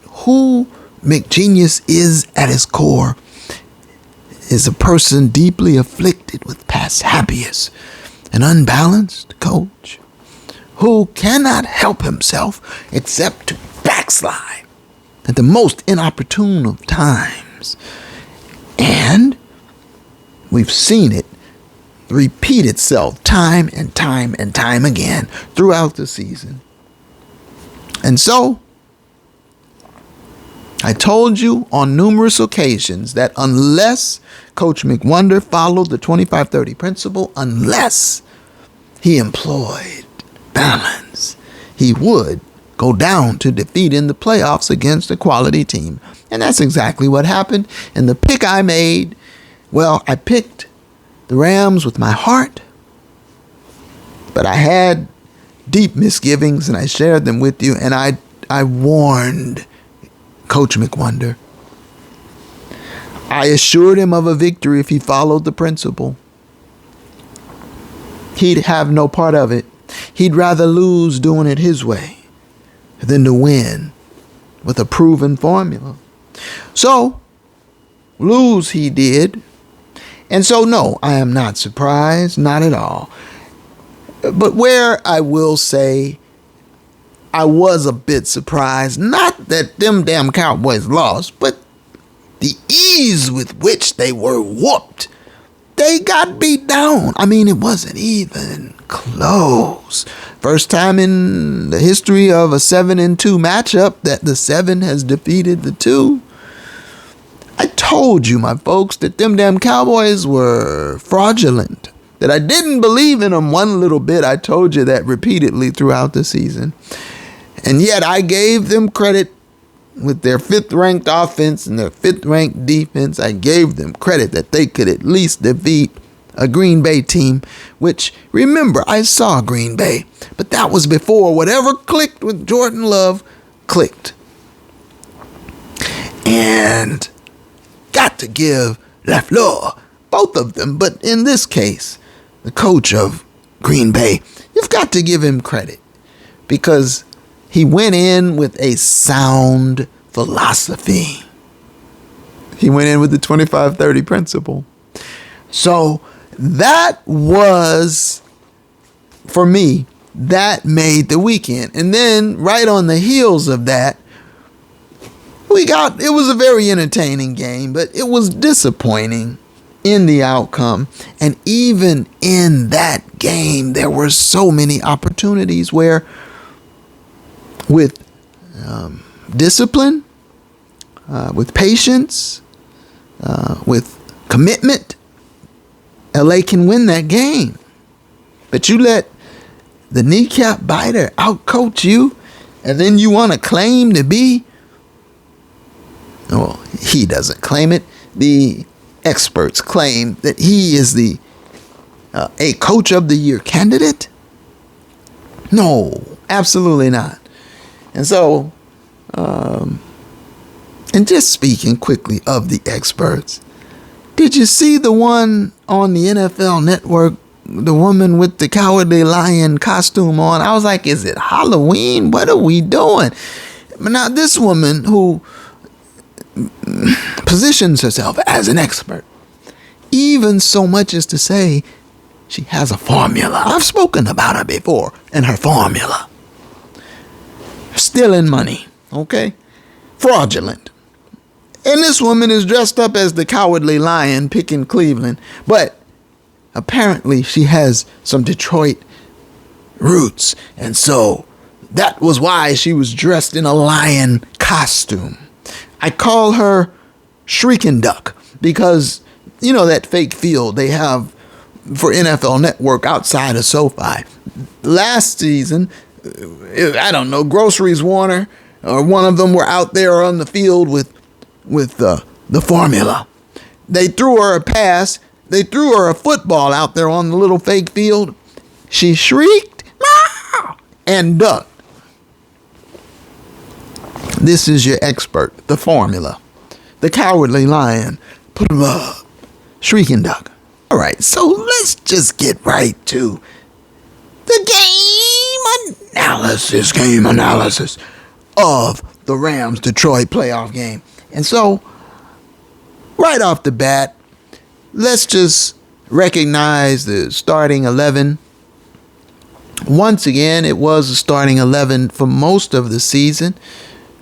who McGenius is at his core is a person deeply afflicted with past happiest, an unbalanced coach who cannot help himself except to backslide at the most inopportune of times. And we've seen it repeat itself time and time and time again throughout the season. And so, I told you on numerous occasions that unless Coach McWonder followed the 25-30 principle, unless he employed balance, he would go down to defeat in the playoffs against a quality team. And that's exactly what happened. And the pick I made, well, I picked the Rams with my heart, but I had deep misgivings, and I shared them with you, and I warned Coach McWonder. I assured him of a victory if he followed the principle. He'd have no part of it. He'd rather lose doing it his way than to win with a proven formula. So, lose he did. And so, no, I am not surprised, not at all. But where I will say I was a bit surprised, not that them damn Cowboys lost, but the ease with which they were whooped. They got beat down. I mean, it wasn't even close. First time in the history of a 7-2 matchup that the 7 has defeated the 2. I told you, my folks, that them damn Cowboys were fraudulent, that I didn't believe in them one little bit. I told you that repeatedly throughout the season. And yet I gave them credit with their 5th-ranked offense and their 5th-ranked defense. I gave them credit that they could at least defeat a Green Bay team, which, remember, I saw Green Bay, but that was before whatever clicked with Jordan Love clicked. And got to give LaFleur, both of them, but in this case, the coach of Green Bay, you've got to give him credit because he went in with a sound philosophy. He went in with the 25-30 principle. So that was, for me, that made the weekend. And then right on the heels of that, it was a very entertaining game, but it was disappointing in the outcome. And even in that game, there were so many opportunities where with discipline, with patience, with commitment, LA can win that game. But you let the kneecap biter outcoach you, and then you want to claim to be, well, he doesn't claim it. The experts claim that he is the a coach of the year candidate. No, absolutely not. And so, and just speaking quickly of the experts, did you see the one on the NFL Network, the woman with the cowardly lion costume on? I was like, is it Halloween? What are we doing? Now, this woman who positions herself as an expert, even so much as to say she has a formula. I've spoken about her before and her formula. Stealing money, okay? Fraudulent. And this woman is dressed up as the cowardly lion picking Cleveland, but apparently she has some Detroit roots, and so that was why she was dressed in a lion costume. I call her Shrieking Duck because, you know, that fake field they have for NFL Network outside of SoFi. Last season, I don't know, Groceries Warner or one of them were out there on the field with the formula. They threw her a pass. They threw her a football out there on the little fake field. She shrieked and ducked. This is your expert, the formula. The cowardly lion, put him up, Shrieking Duck. All right, so let's just get right to the game analysis of the Rams-Detroit playoff game. And so, right off the bat, let's just recognize the starting 11. Once again, it was a starting 11 for most of the season.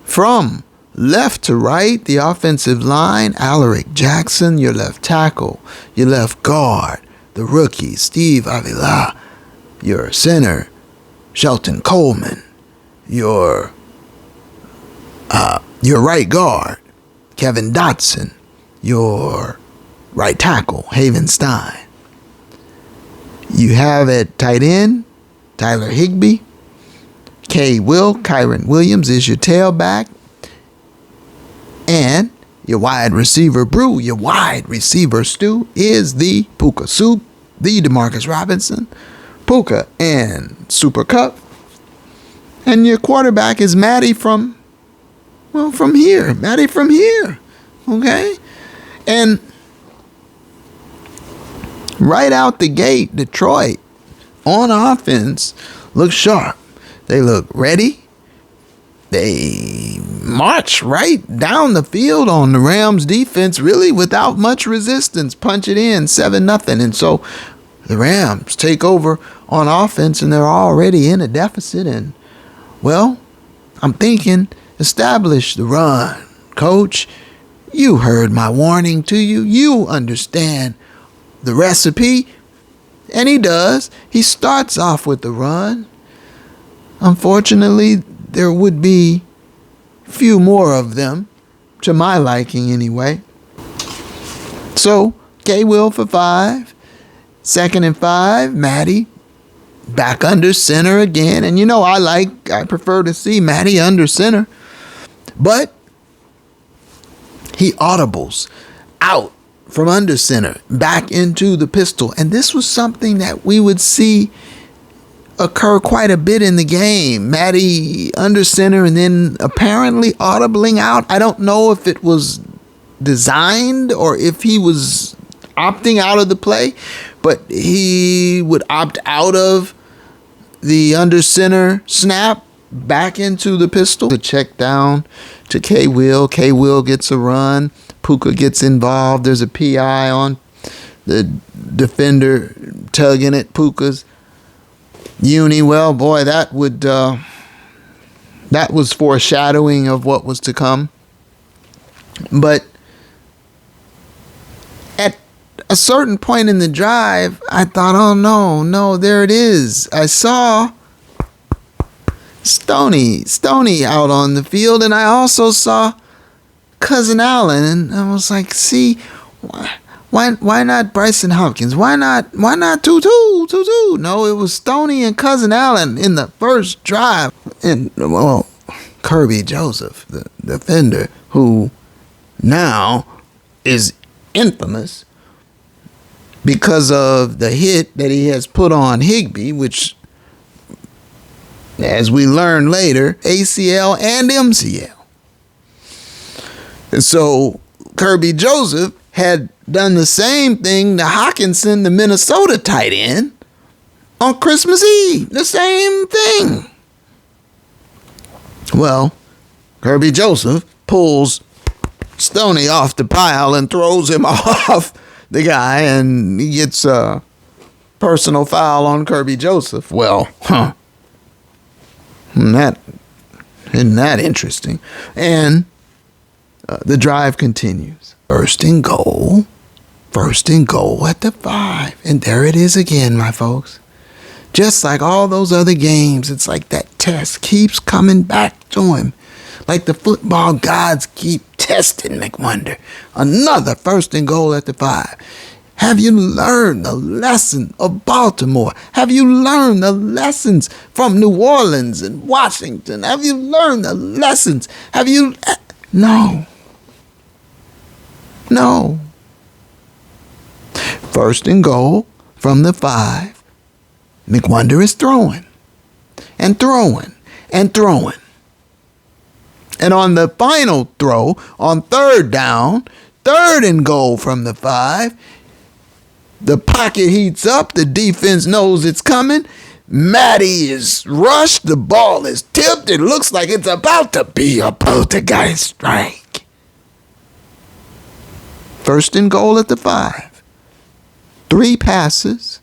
From left to right, the offensive line, Alaric Jackson, your left tackle, your left guard, the rookie, Steve Avila, your center, Shelton Coleman, your right guard, Kevin Dotson, your right tackle, Haven Stein. You have at tight end, Tyler Higbee, Kyron Williams is your tailback, and your wide receiver Brew, your wide receiver Stu is the Puka Soup, the DeMarcus Robinson, Puka and Super Cup, and your quarterback is Matty from here, okay? And right out the gate, Detroit on offense looks sharp. They look ready. They march right down the field on the Rams defense, really without much resistance. Punch it in 7-0. And so the Rams take over on offense, and they're already in a deficit. And, well, I'm thinking, establish the run. Coach, you heard my warning to you. You understand the recipe. And he does. He starts off with the run. Unfortunately, there would be few more of them, to my liking anyway. So, K-Will for 5. 2nd and 5, Matty back under center again. And you know, I prefer to see Matty under center. But he audibles out from under center back into the pistol. And this was something that we would see occur quite a bit in the game. Matty under center and then apparently audibling out. I don't know if it was designed or if he was opting out of the play, but he would opt out of the under center snap back into the pistol to check down to K. Will. K. Will gets a run. Puka gets involved. There's a PI on the defender tugging at Puka's uni. Well, boy, that was foreshadowing of what was to come. But at a certain point in the drive, I thought, oh no, there it is. I saw Stoney out on the field, and I also saw Cousin Allen, and I was like, see, why not Bryson Hopkins? Why not Tutu? No, it was Stoney and Cousin Allen in the first drive. And, well, Kirby Joseph, the defender, who now is infamous because of the hit that he has put on Higbee, which, as we learn later, ACL and MCL. And so Kirby Joseph had done the same thing to Hawkinson, the Minnesota tight end, on Christmas Eve. The same thing. Well, Kirby Joseph pulls Stoney off the pile and throws him off the guy, and he gets a personal foul on Kirby Joseph. Well, isn't that interesting? And the drive continues. First and goal at the 5. And there it is again, my folks. Just like all those other games, it's like that test keeps coming back to him. Like the football gods keep testing McWonder. Another first and goal at the 5. Have you learned the lesson of Baltimore? Have you learned the lessons from New Orleans and Washington? Have you learned the lessons? No. First and goal from the 5. McWonder is throwing. And on the final throw, on third down, third and goal from the 5, the pocket heats up. The defense knows it's coming. Matty is rushed. The ball is tipped. It looks like it's about to be a poltergeist strike. First and goal at the 5. 3 passes.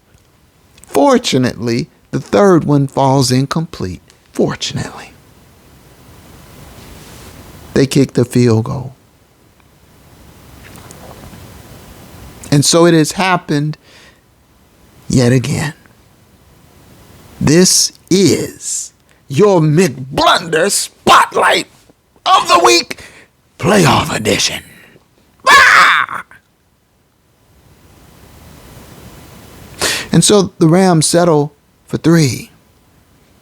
Fortunately, the third one falls incomplete. Fortunately. They kick the field goal. And so it has happened yet again. This is your McBlunder Spotlight of the Week Playoff Edition. Ah! And so the Rams settle for 3.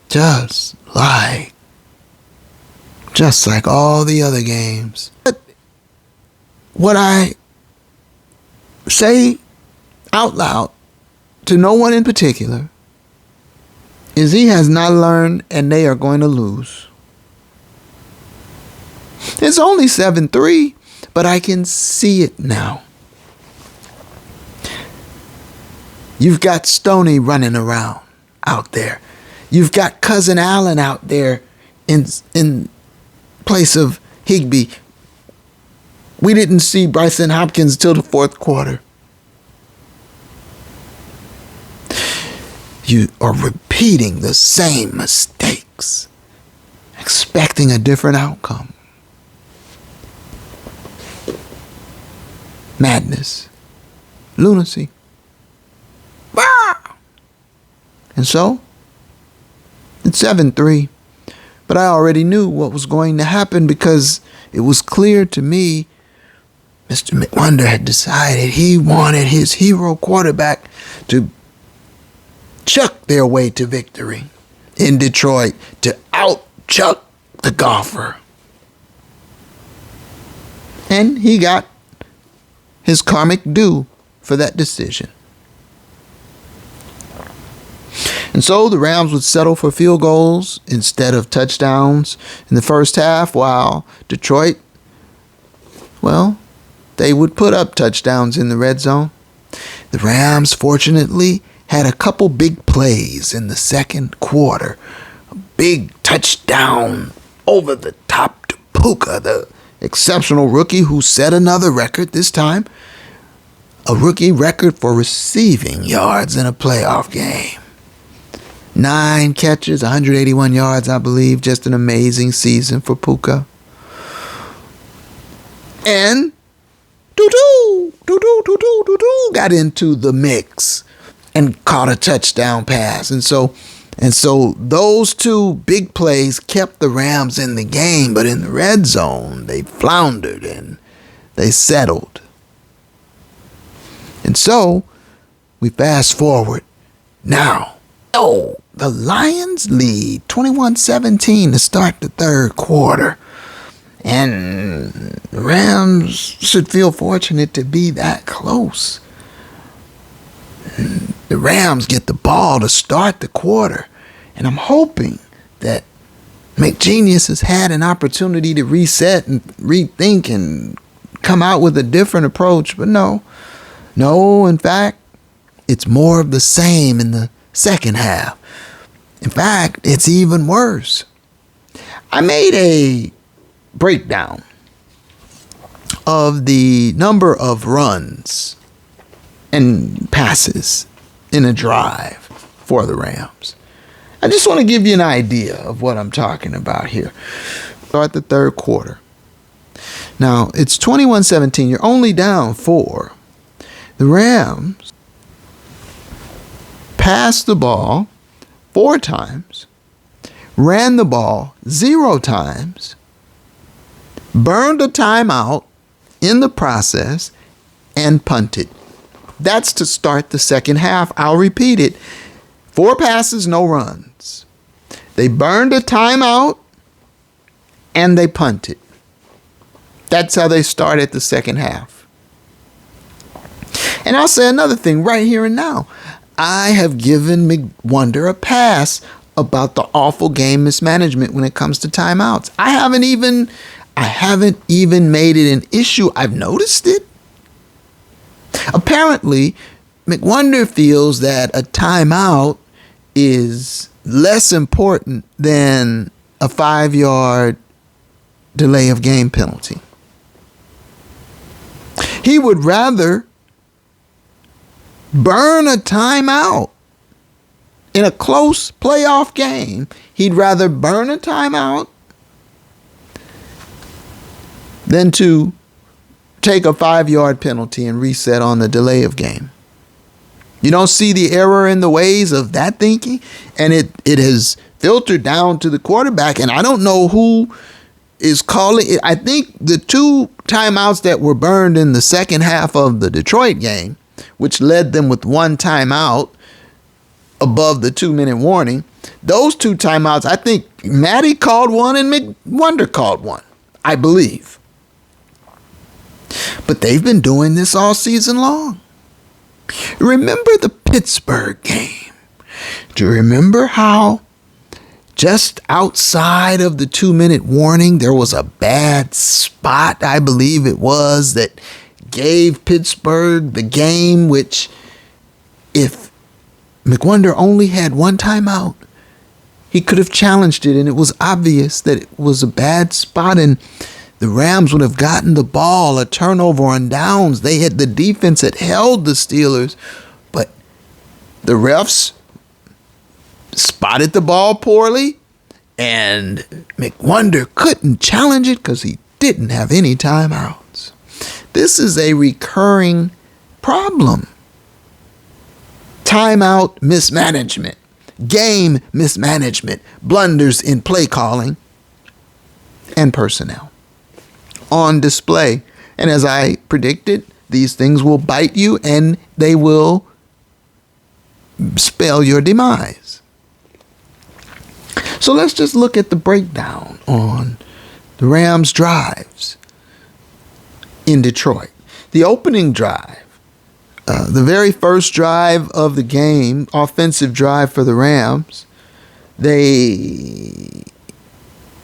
Just like all the other games. But what I say out loud to no one in particular is he has not learned, and they are going to lose. It's only 7-3, but I can see it now. You've got Stoney running around out there. You've got Cousin Allen out there in place of Higbee. We didn't see Bryson Hopkins till the 4th quarter. You are repeating the same mistakes, expecting a different outcome. Madness. Lunacy. Ah! And so, it's 7-3. But I already knew what was going to happen because it was clear to me Mr. McWonder had decided he wanted his hero quarterback to chuck their way to victory in Detroit, to out-chuck the golfer. And he got his karmic due for that decision. And so the Rams would settle for field goals instead of touchdowns in the first half, while Detroit, well, they would put up touchdowns in the red zone. The Rams, fortunately, had a couple big plays in the second quarter. Big touchdown over the top to Puka, the exceptional rookie who set another record this time. A rookie record for receiving yards in a playoff game. 9 catches, 181 yards, I believe. Just an amazing season for Puka. And got into the mix and caught a touchdown pass. And so those two big plays kept the Rams in the game, but in the red zone, they floundered and they settled. And so we fast forward now. The Lions lead 21-17 to start the third quarter. And the Rams should feel fortunate to be that close. And the Rams get the ball to start the quarter. And I'm hoping that McGenius has had an opportunity to reset and rethink and come out with a different approach. But no, in fact, it's more of the same in the second half. In fact, it's even worse. I made a breakdown of the number of runs and passes in a drive for the Rams. I just want to give you an idea of what I'm talking about here. Start the third quarter. Now, it's 21-17. You're only down 4. The Rams passed the ball 4 times, ran the ball 0 times, burned a timeout in the process, and punted. That's to start the second half. I'll repeat it. 4 passes, no runs. They burned a timeout, and they punted. That's how they started the second half. And I'll say another thing right here and now. I have given McWonder a pass about the awful game mismanagement when it comes to timeouts. I haven't even made it an issue. I've noticed it. Apparently, McWonder feels that a timeout is less important than a 5-yard delay of game penalty. He would rather burn a timeout in a close playoff game. He'd rather burn a timeout than to take a 5-yard penalty and reset on the delay of game. You don't see the error in the ways of that thinking, and it has filtered down to the quarterback, and I don't know who is calling it. I think the 2 timeouts that were burned in the second half of the Detroit game, which led them with 1 timeout above the 2-minute warning, those 2 timeouts, I think Matty called one and McWonder called one, I believe. But they've been doing this all season long. Remember the Pittsburgh game? Do you remember how just outside of the 2-minute warning, there was a bad spot, I believe it was, that gave Pittsburgh the game, which if McWonder only had 1 timeout, he could have challenged it, and it was obvious that it was a bad spot, and the Rams would have gotten the ball, a turnover on downs. The defense had held the Steelers, but the refs spotted the ball poorly, and McWonder couldn't challenge it because he didn't have any timeouts. This is a recurring problem. Timeout mismanagement, game mismanagement, blunders in play calling and personnel on display. And as I predicted, these things will bite you and they will spell your demise. So let's just look at the breakdown on the Rams' drives in Detroit. The opening drive, the very first drive of the game, offensive drive for the Rams, they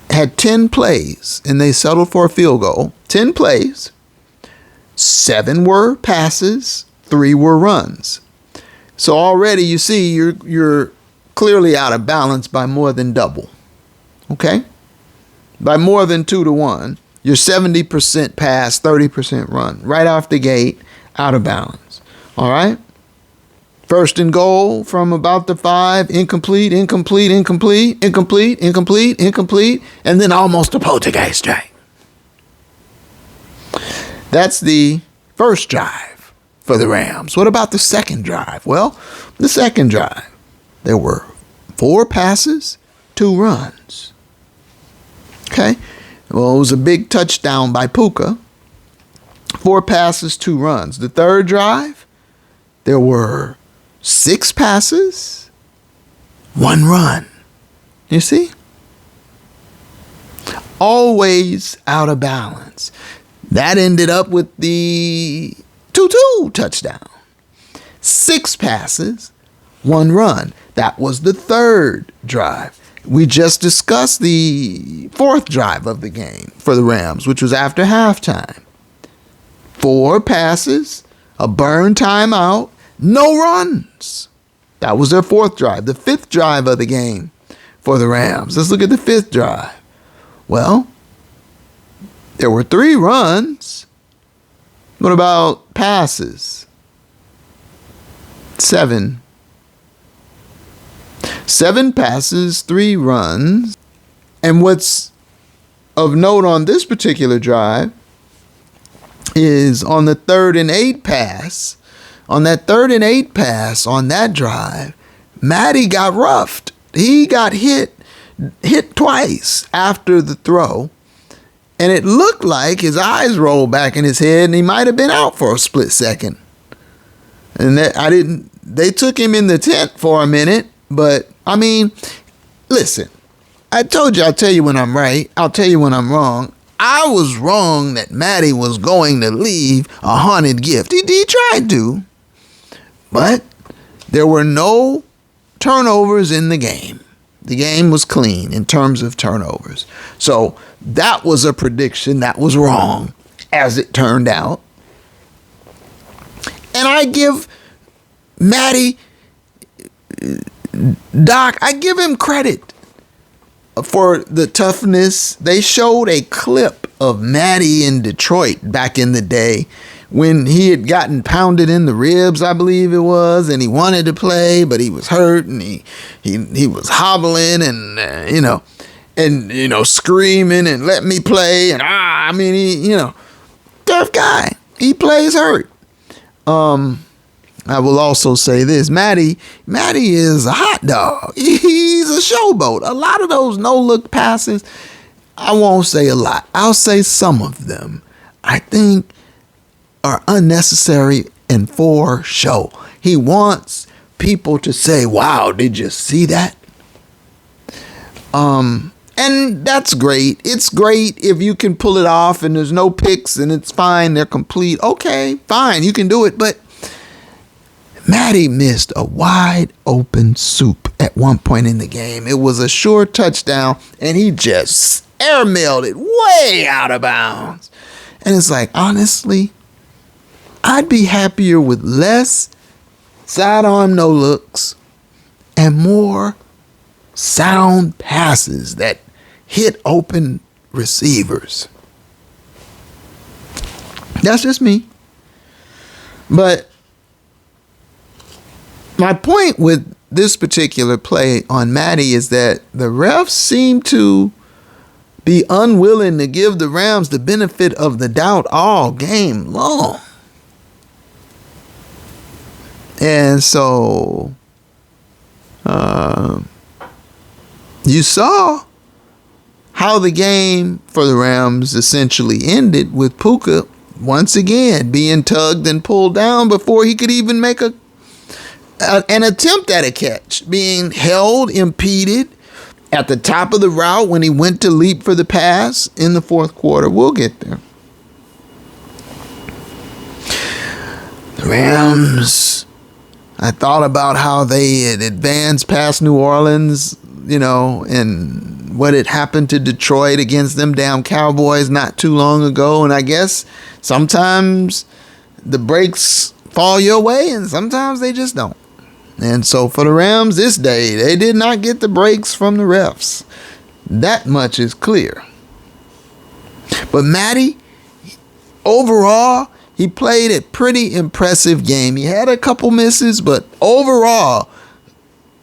had 10 plays and they settled for a field goal. 10 plays, 7 were passes, 3 were runs. So already you see you're clearly out of balance by more than double. Okay? By more than 2-1. You're 70% pass, 30% run. Right off the gate, out of bounds. All right? First and goal from about the 5, incomplete, and then almost a poltergeist strike. That's the first drive for the Rams. What about the second drive? Well, the second drive, there were 4 passes, 2 runs. Okay? Well, it was a big touchdown by Puka. 4 passes, 2 runs. The third drive, there were 6 passes, 1 run. You see? Always out of balance. That ended up with the 2-2 touchdown. 6 passes, 1 run. That was the third drive. We just discussed the fourth drive of the game for the Rams, which was after halftime. 4 passes, a burn timeout, no runs. That was their fourth drive, the fifth drive of the game for the Rams. Let's look at the fifth drive. Well, there were 3 runs. What about passes? 7. 7 passes, 3 runs. And what's of note on this particular drive is on the 3rd and 8 pass, on that 3rd and 8 pass on that drive, Matty got roughed. He got hit twice after the throw. And it looked like his eyes rolled back in his head and he might have been out for a split second. And they took him in the tent for a minute, but I mean, listen, I told you I'll tell you when I'm right. I'll tell you when I'm wrong. I was wrong that Matty was going to leave a haunted gift. He tried to, but there were no turnovers in the game. The game was clean in terms of turnovers. So that was a prediction that was wrong, as it turned out. And I give Matty, Doc, I give him credit for the toughness. They showed a clip of Matty in Detroit back in the day when he had gotten pounded in the ribs, I believe it was, and he wanted to play, but he was hurt and he was hobbling and screaming and let me play and tough guy. He plays hurt. I will also say this, Matty is a hot dog. He's a showboat. A lot of those no-look passes, I won't say a lot. I'll say some of them, I think, are unnecessary and for show. He wants people to say, wow, did you see that? And that's great. It's great if you can pull it off and there's no picks and it's fine. They're complete. Okay, fine. You can do it. But Matty missed a wide open soup at one point in the game. It was a sure touchdown and he just airmailed it way out of bounds. And it's like, honestly, I'd be happier with less sidearm no looks and more sound passes that hit open receivers. That's just me. But my point with this particular play on Matty is that the refs seem to be unwilling to give the Rams the benefit of the doubt all game long. And so you saw how the game for the Rams essentially ended with Puka once again being tugged and pulled down before he could even make an attempt at a catch, being held, impeded at the top of the route when he went to leap for the pass in the fourth quarter. We'll get there. The Rams, I thought about how they had advanced past New Orleans, and what had happened to Detroit against them damn Cowboys not too long ago. And I guess sometimes the breaks fall your way and sometimes they just don't. And so for the Rams this day, they did not get the breaks from the refs. That much is clear. But Matty, overall, he played a pretty impressive game. He had a couple misses, but overall,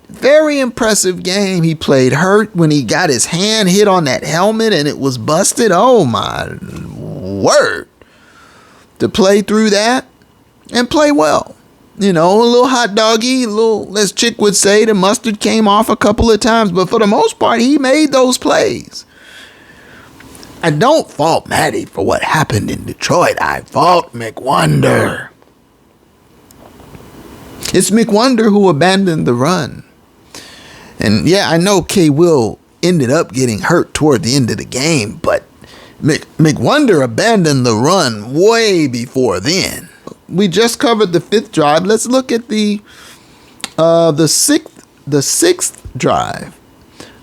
very impressive game. He played hurt when he got his hand hit on that helmet and it was busted. Oh my word. To play through that and play well. You know, a little hot doggy, a little, as Chick would say, the mustard came off a couple of times, but for the most part, he made those plays. I don't fault Matty for what happened in Detroit. I fault McWonder. It's McWonder who abandoned the run. And yeah, I know K. Will ended up getting hurt toward the end of the game, but McWonder abandoned the run way before then. We just covered the 5th drive. Let's look at the 6th drive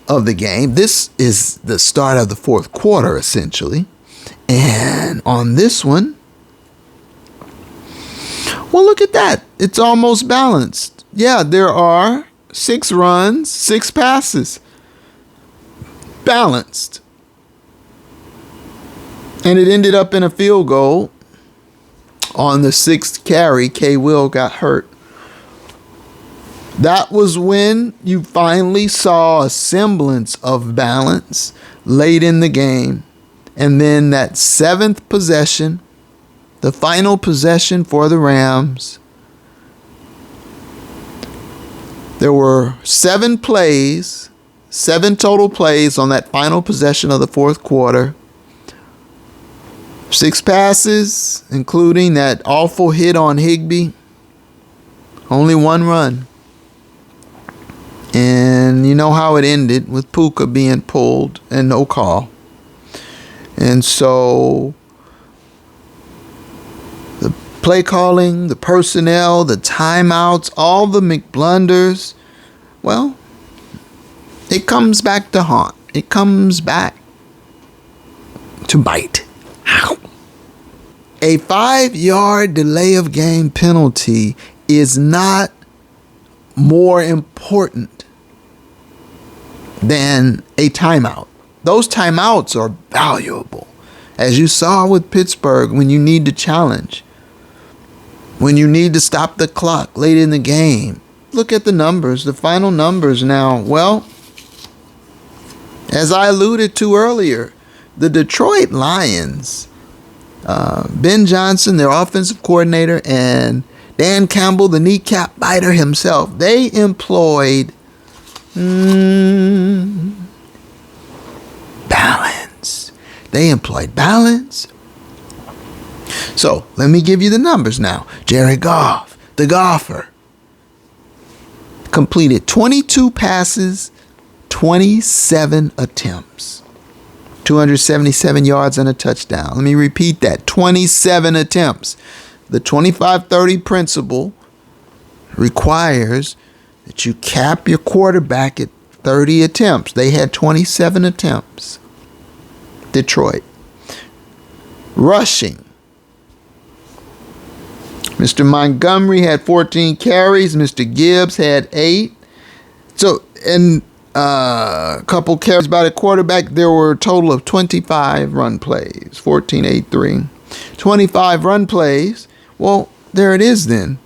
of the game. This is the start of the 4th quarter, essentially. And on this one, well, look at that. It's almost balanced. Yeah, there are 6 runs, 6 passes. Balanced. And it ended up in a field goal. On the 6th carry, K. Will got hurt. That was when you finally saw a semblance of balance late in the game. And then that 7th possession, the final possession for the Rams, there were 7 plays, 7 total plays on that final possession of the 4th quarter. 6 passes, including that awful hit on Higbee. Only 1 run. And you know how it ended with Puka being pulled and no call. And so the play calling, the personnel, the timeouts, all the McBlunders, well, it comes back to haunt. It comes back to bite. Ow. A 5-yard delay of game penalty is not more important than a timeout. Those timeouts are valuable. As you saw with Pittsburgh, when you need to challenge, when you need to stop the clock late in the game. Look at the numbers, the final numbers now. Well, as I alluded to earlier, the Detroit Lions, Ben Johnson, their offensive coordinator, and Dan Campbell, the kneecap biter himself, they employed balance. They employed balance. So let me give you the numbers now. Jared Goff, the golfer, completed 22 passes, 27 attempts, 277 yards and a touchdown. Let me repeat that. 27 attempts. The 25-30 principle requires that you cap your quarterback at 30 attempts. They had 27 attempts. Detroit. Rushing. Mr. Montgomery had 14 carries. Mr. Gibbs had 8. So, and a couple carries by the quarterback. There were a total of 25 run plays. 14, 8, 3. 25 run plays. Well, there it is then.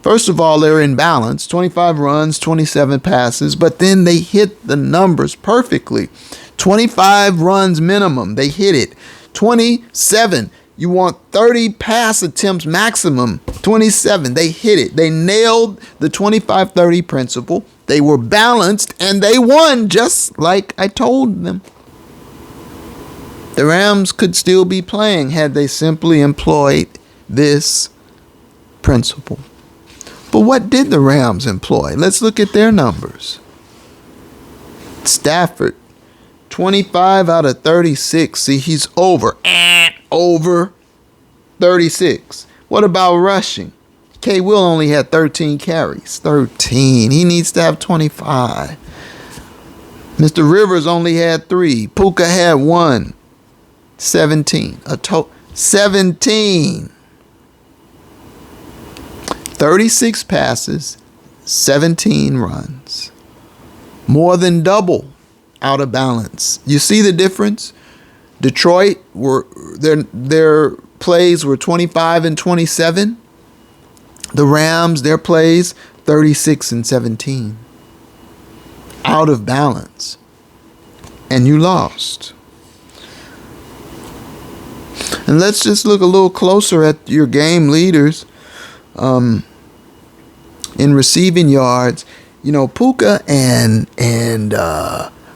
First of all, they're in balance. 25 runs, 27 passes. But then they hit the numbers perfectly. 25 runs minimum. They hit it. 27. You want 30 pass attempts maximum. 27. They hit it. They nailed the 25-30 principle. They were balanced and they won just like I told them. The Rams could still be playing had they simply employed this principle. But what did the Rams employ? Let's look at their numbers. Stafford, 25 out of 36. See, he's over 36. What about rushing? K. Will only had 13 carries. 13. He needs to have 25. Mr. Rivers only had 3. Puka had 1. 17. 17. 36 passes, 17 runs. More than double out of balance. You see the difference? Detroit were their plays were 25 and 27. The Rams, their plays 36 and 17. Out of balance. And you lost. And let's just look a little closer at your game leaders. In receiving yards, you know, Puka and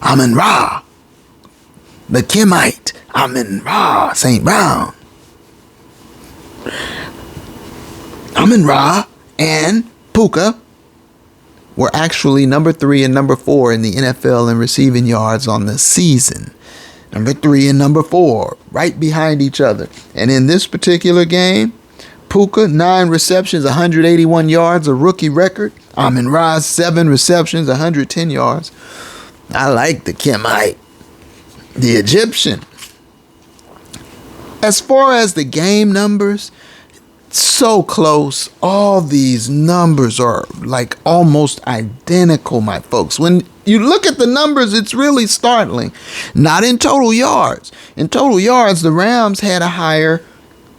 Amon-Ra, the Kimite, Amon-Ra, St. Brown. Amon-Ra and Puka were actually number 3 and number 4 in the NFL in receiving yards on the season. Number 3 and number 4, right behind each other. And in this particular game, Puka, 9 receptions, 181 yards, a rookie record. Amon-Ra, 7 receptions, 110 yards. I like the Kimite, the Egyptian. As far as the game numbers, so close. All these numbers are like almost identical, my folks. When you look at the numbers, it's really startling. Not in total yards. In total yards, the Rams had a higher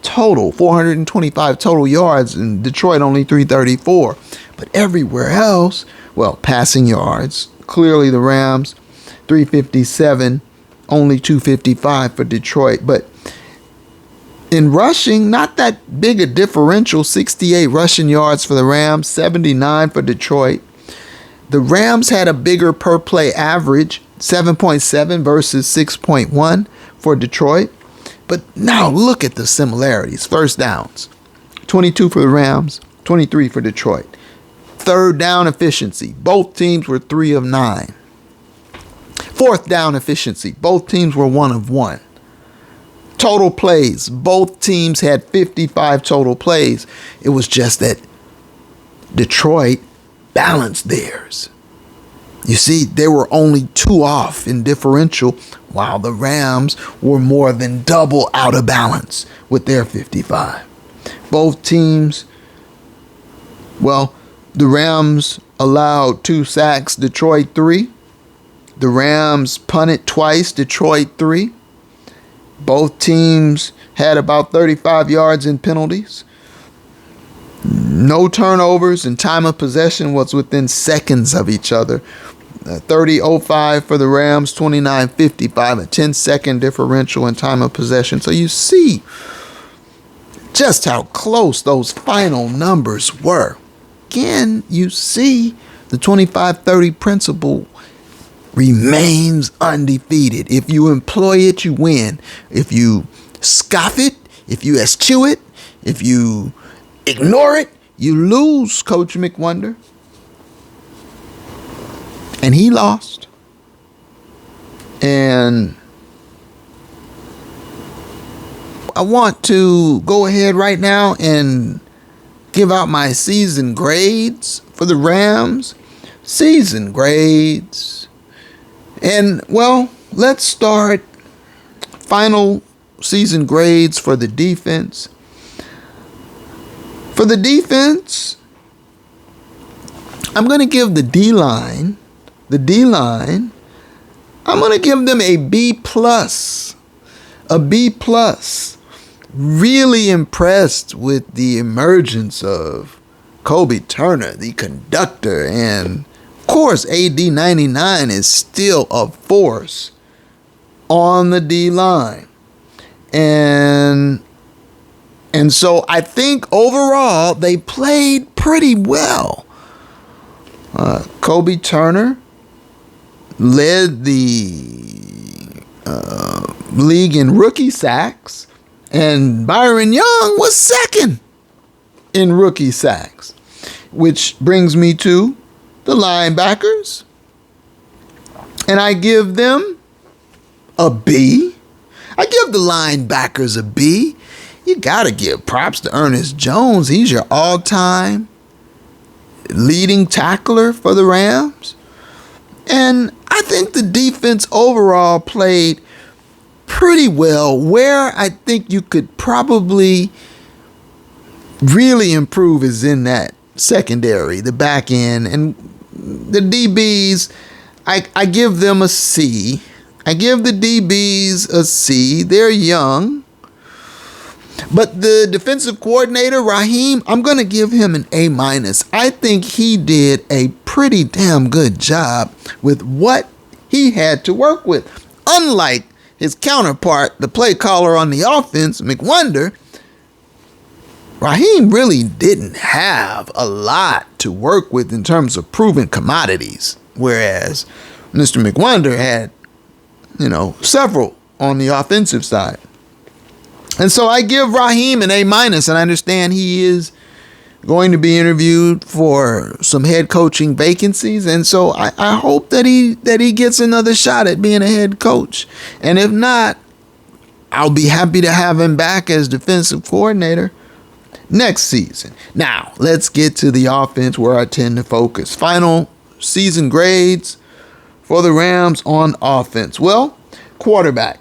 total, 425 total yards, and Detroit only 334. But everywhere else, well, passing yards, clearly the Rams 357, only 255 for Detroit. But in rushing, not that big a differential, 68 rushing yards for the Rams, 79 for Detroit. The Rams had a bigger per play average, 7.7 versus 6.1 for Detroit. But now look at the similarities. First downs, 22 for the Rams, 23 for Detroit. Third down efficiency, both teams were 3 of 9. Fourth down efficiency, both teams were 1 of 1. Total plays, both teams had 55 total plays. It was just that Detroit balanced theirs. You see, they were only 2 off in differential, while the Rams were more than double out of balance with their 55. Both teams, well, the Rams allowed 2 sacks, Detroit 3. The Rams punted twice, Detroit 3. Both teams had about 35 yards in penalties. No turnovers, and time of possession was within seconds of each other. 30-05 for the Rams, 29-55, a 10-second differential in time of possession. So you see just how close those final numbers were. Again, you see the 25-30 principle remains undefeated. If you employ it, you win. If you scoff it, if you eschew it, if you ignore it, you lose, Coach McWonder. And he lost. And I want to go ahead right now and give out my season grades for the Rams. Season grades. And, well, let's start final season grades for the defense. For the defense, I'm going to give the D-line, I'm going to give them a B+. A B+. Really impressed with the emergence of Kobe Turner, the conductor, and of course, AD 99 is still a force on the D-line. And so I think overall they played pretty well. Kobe Turner led the league in rookie sacks, and Byron Young was second in rookie sacks, which brings me to the linebackers, and I give them a B. I give the linebackers a B. You got to give props to Ernest Jones. He's your all-time leading tackler for the Rams. And I think the defense overall played pretty well. Where I think you could probably really improve is in that secondary, the back end, and the DBs. I give them a C. I give the DBs a C. They're young. But the defensive coordinator, Raheem, I'm going to give him an A-. I think he did a pretty damn good job with what he had to work with. Unlike his counterpart, the play caller on the offense, McWonder, Raheem really didn't have a lot to work with in terms of proven commodities. Whereas Mr. McWonder had, several on the offensive side. And so I give Raheem an A-, and I understand he is going to be interviewed for some head coaching vacancies. And so I hope that he gets another shot at being a head coach. And if not, I'll be happy to have him back as defensive coordinator next season. Now, let's get to the offense where I tend to focus. Final season grades for the Rams on offense. Well, quarterback.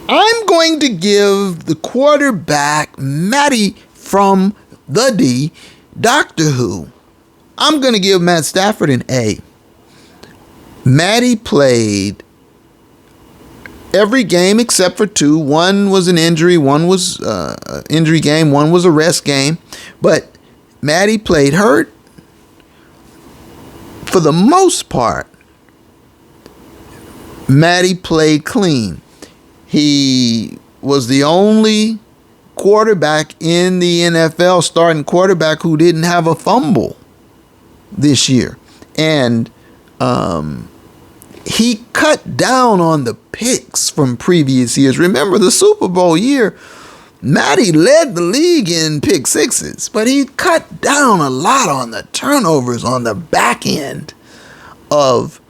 I'm going to give the quarterback, Matty from the D, Doctor Who. I'm going to give Matt Stafford an A. Matty played every game except for two. One was an injury, one was an injury game, one was a rest game. But Matty played hurt. For the most part, Matty played clean. He was the only quarterback in the NFL, starting quarterback, who didn't have a fumble this year. And he cut down on the picks from previous years. Remember, the Super Bowl year, Matty led the league in pick sixes, but he cut down a lot on the turnovers on the back end of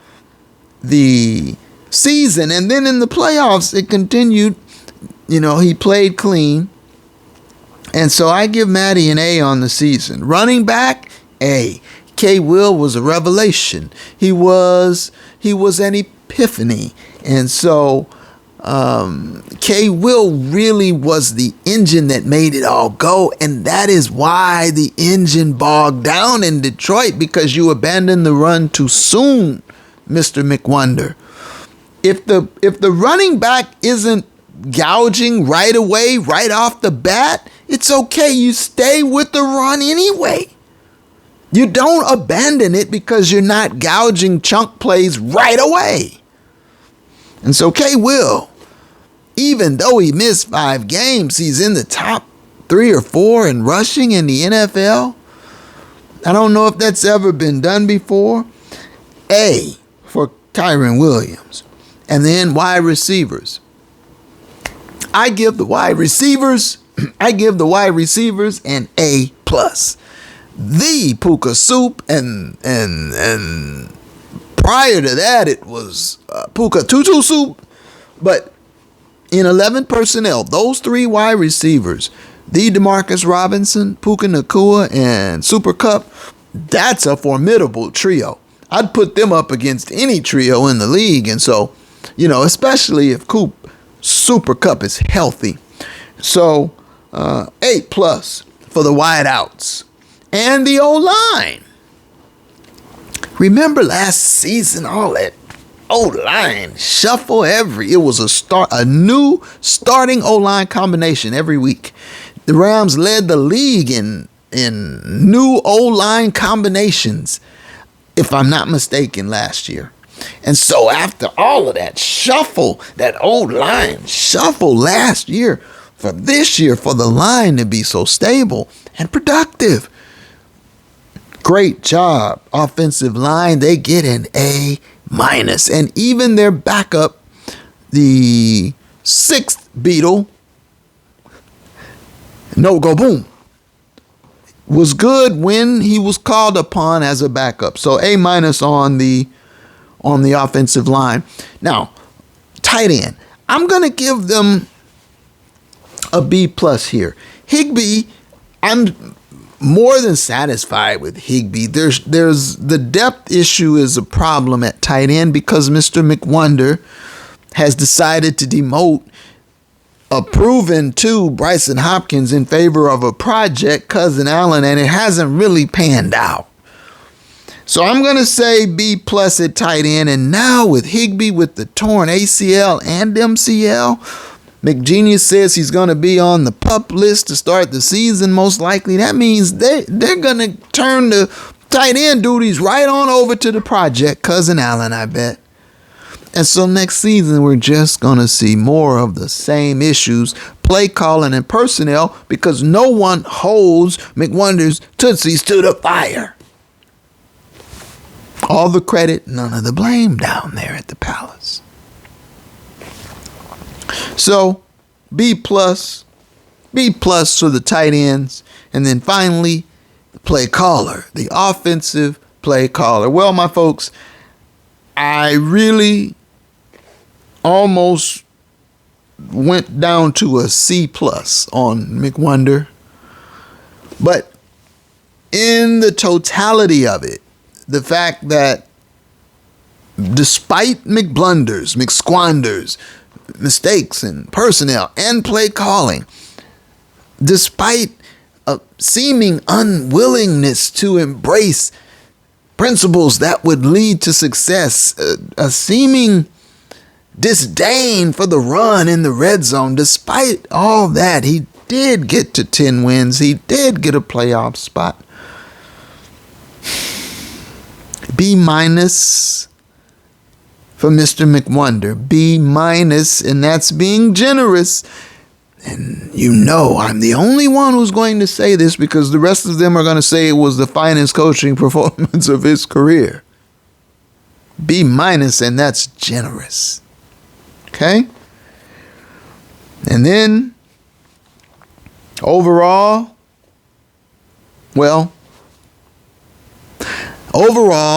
the season. And then in the playoffs, it continued. He played clean. And so I give Matty an A on the season. Running back, A. K. Will was a revelation. He was an epiphany. And so K. Will really was the engine that made it all go. And that is why the engine bogged down in Detroit, because you abandoned the run too soon, Mr. McWonder. If the running back isn't gouging right away, right off the bat, it's okay. You stay with the run anyway. You don't abandon it because you're not gouging chunk plays right away. And so K. Will, even though he missed 5 games, he's in the top 3 or 4 in rushing in the NFL. I don't know if that's ever been done before. A for Kyren Williams. And then wide receivers. I give the wide receivers an A+. The Puka Soup, and prior to that it was Puka Tutu Soup. But in 11 personnel, those 3 wide receivers, the Demarcus Robinson, Puka Nacua, and Super Cup, that's a formidable trio. I'd put them up against any trio in the league. And so, especially if Super Cup is healthy. So, A+ for the wideouts. And the O-line. Remember last season, all that O-line shuffle it was a new starting O-line combination every week. The Rams led the league in new O-line combinations, if I'm not mistaken, last year. And so after all of that shuffle, that O-line shuffle last year, for this year, for the line to be so stable and productive, great job. Offensive line, they get an A-. And even their backup, the 6th Beatle, No Go Boom, was good when he was called upon as a backup. So A- on the offensive line. Now, tight end. I'm going to give them a B+ here. Higbee, I'm more than satisfied with Higbee. There's the depth issue is a problem at tight end because Mr. McWonder has decided to demote a proven Bryson Hopkins in favor of a project, Cousin Allen, and it hasn't really panned out. So I'm going to say B plus at tight end. And now with Higbee with the torn ACL and MCL, McGenius says he's going to be on the PUP list to start the season most likely. That means they're going to turn the tight end duties right on over to the project, Cousin Allen, I bet. And so next season, we're just going to see more of the same issues, play calling and personnel, because no one holds McWonder's Tootsies to the fire. All the credit, none of the blame down there at the Palace. So, B plus for the tight ends. And then finally, the play caller, the offensive play caller. Well, my folks, I really almost went down to a C plus on McWonder. But in the totality of it, the fact that despite McBlunders, McSquanders, mistakes in personnel and play calling, despite a seeming unwillingness to embrace principles that would lead to success, a seeming disdain for the run in the red zone, despite all that, he did get to 10 wins. He did get a playoff spot. B minus for Mr. McWonder. B minus, and that's being generous. And you know I'm the only one who's going to say this, because the rest of them are going to say it was the finest coaching performance of his career. B minus, and that's generous. Okay? And then overall,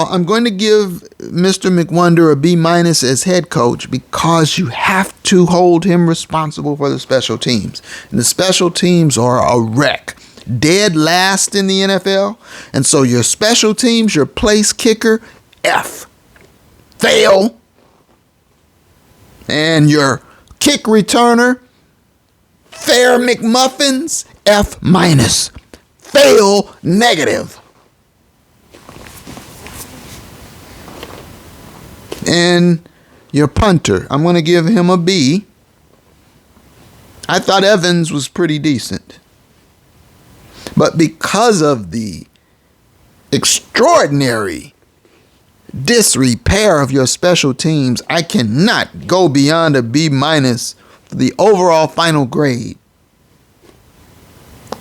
I'm going to give Mr. McWonder a B minus as head coach, because you have to hold him responsible for the special teams. And the special teams are a wreck. Dead last in the NFL. And so your special teams, your place kicker, F. Fail. And your kick returner, Fair McMuffins, F minus. Fail negative. And your punter, I'm going to give him a B. I thought Evans was pretty decent. But because of the extraordinary disrepair of your special teams, I cannot go beyond a B minus for the overall final grade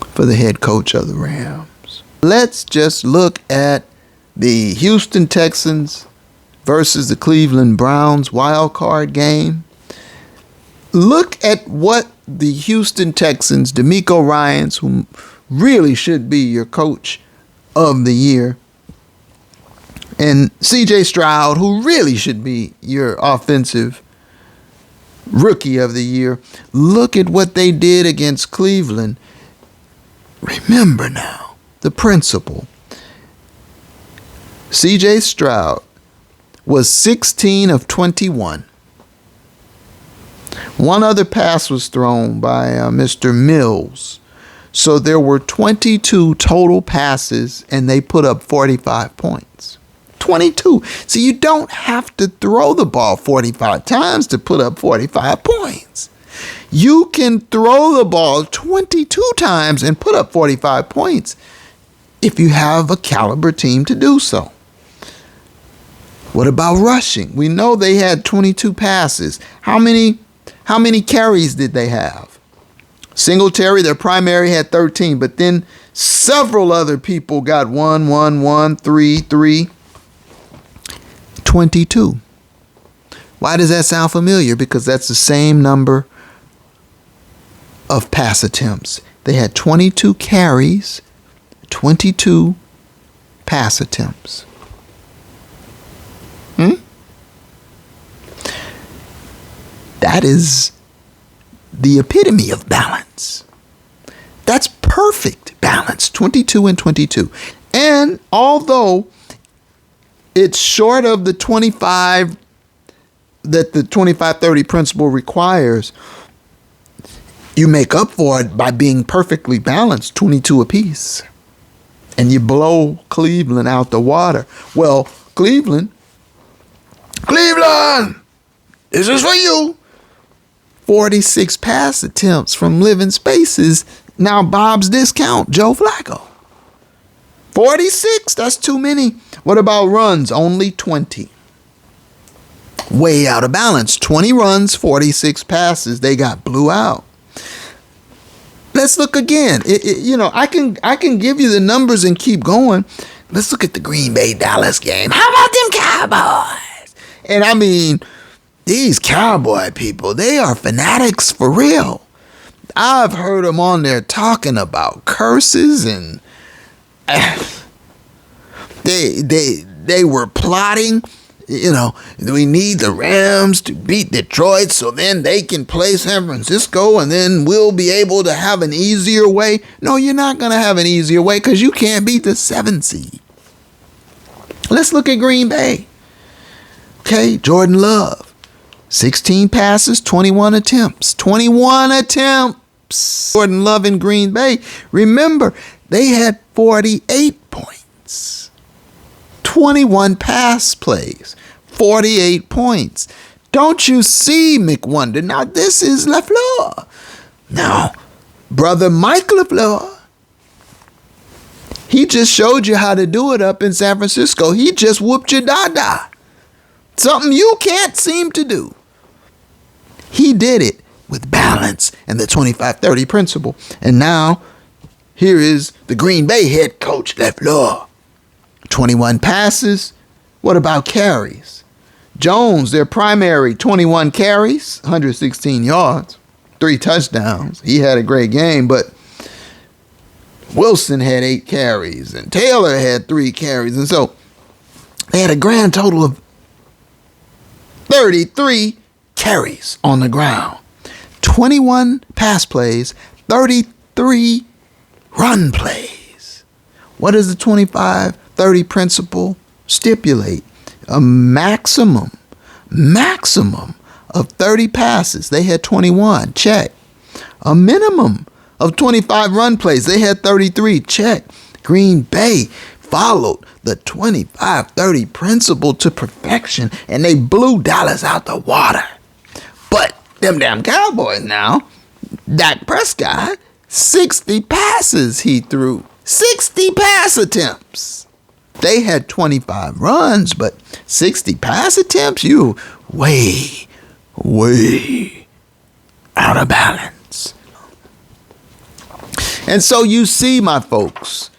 for the head coach of the Rams. Let's just look at the Houston Texans versus the Cleveland Browns wildcard game. Look at what the Houston Texans, DeMeco Ryans, who really should be your coach of the year, and C.J. Stroud, who really should be your offensive rookie of the year. Look at what they did against Cleveland. Remember now, the principle. C.J. Stroud was 16 of 21. One other pass was thrown by Mr. Mills. So there were 22 total passes, and they put up 45 points. 22. So you don't have to throw the ball 45 times to put up 45 points. You can throw the ball 22 times and put up 45 points if you have a caliber team to do so. What about rushing? We know they had 22 passes. How many carries did they have? Singletary, their primary, had 13, but then several other people got 1, 3. 22. Why does that sound familiar? Because that's the same number of pass attempts. They had 22 carries, 22 pass attempts. That is the epitome of balance. That's perfect balance, 22 and 22. And although it's short of the 25 that the 25-30 principle requires, you make up for it by being perfectly balanced, 22 apiece. and you blow Cleveland out the water. Well, Cleveland, this is for you. 46 pass attempts from living spaces. Now Bob's discount, Joe Flacco. 46, that's too many. What about runs? Only 20. Way out of balance. 20 runs, 46 passes. They got blew out. Let's look again. I can give you the numbers and keep going. Let's look at the Green Bay Dallas game. How about them Cowboys? And I mean, these Cowboy people, they are fanatics for real. I've heard them on there talking about curses, and they were plotting. We need the Rams to beat Detroit so then they can play San Francisco and then we'll be able to have an easier way. No, you're not going to have an easier way because you can't beat the 7th seed. Let's look at Green Bay. Okay, Jordan Love. 16 passes, 21 attempts. 21 attempts. Jordan Love in Green Bay. Remember, they had 48 points. 21 pass plays, 48 points. Don't you see, McWonder? Now, this is LaFleur. Now, brother Mike LaFleur, he just showed you how to do it up in San Francisco. He just whooped your dada. Something you can't seem to do. He did it with balance and the 25-30 principle. And now, here is the Green Bay head coach, LaFleur. 21 passes. What about carries? Jones, their primary, 21 carries, 116 yards, 3 touchdowns. He had a great game, but Wilson had 8 carries, and Taylor had 3 carries. And so they had a grand total of 33 carries on the ground. 21 pass plays, 33 run plays. What does the 25-30 principle stipulate? A maximum of 30 passes. They had 21. Check. A minimum of 25 run plays. They had 33. Check. Green Bay followed the 25-30 principle to perfection, and they blew Dallas out the water. But them damn Cowboys now, Dak Prescott, 60 passes he threw. 60 pass attempts. They had 25 runs, but 60 pass attempts, you way out of balance. And so you see, my folks,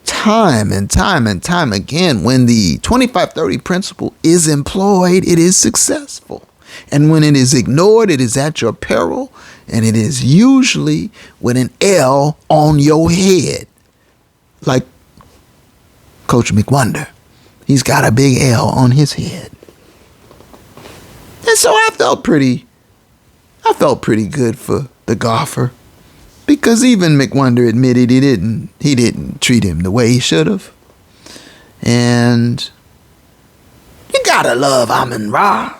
time and time again, when the 25-30 principle is employed, it is successful. And when it is ignored, it is at your peril, and it is usually with an L on your head. Like Coach McWonder. He's got a big L on his head. And so I felt pretty good for the golfer, because even McWonder admitted he didn't treat him the way he should have. And you gotta love Amun-Ra,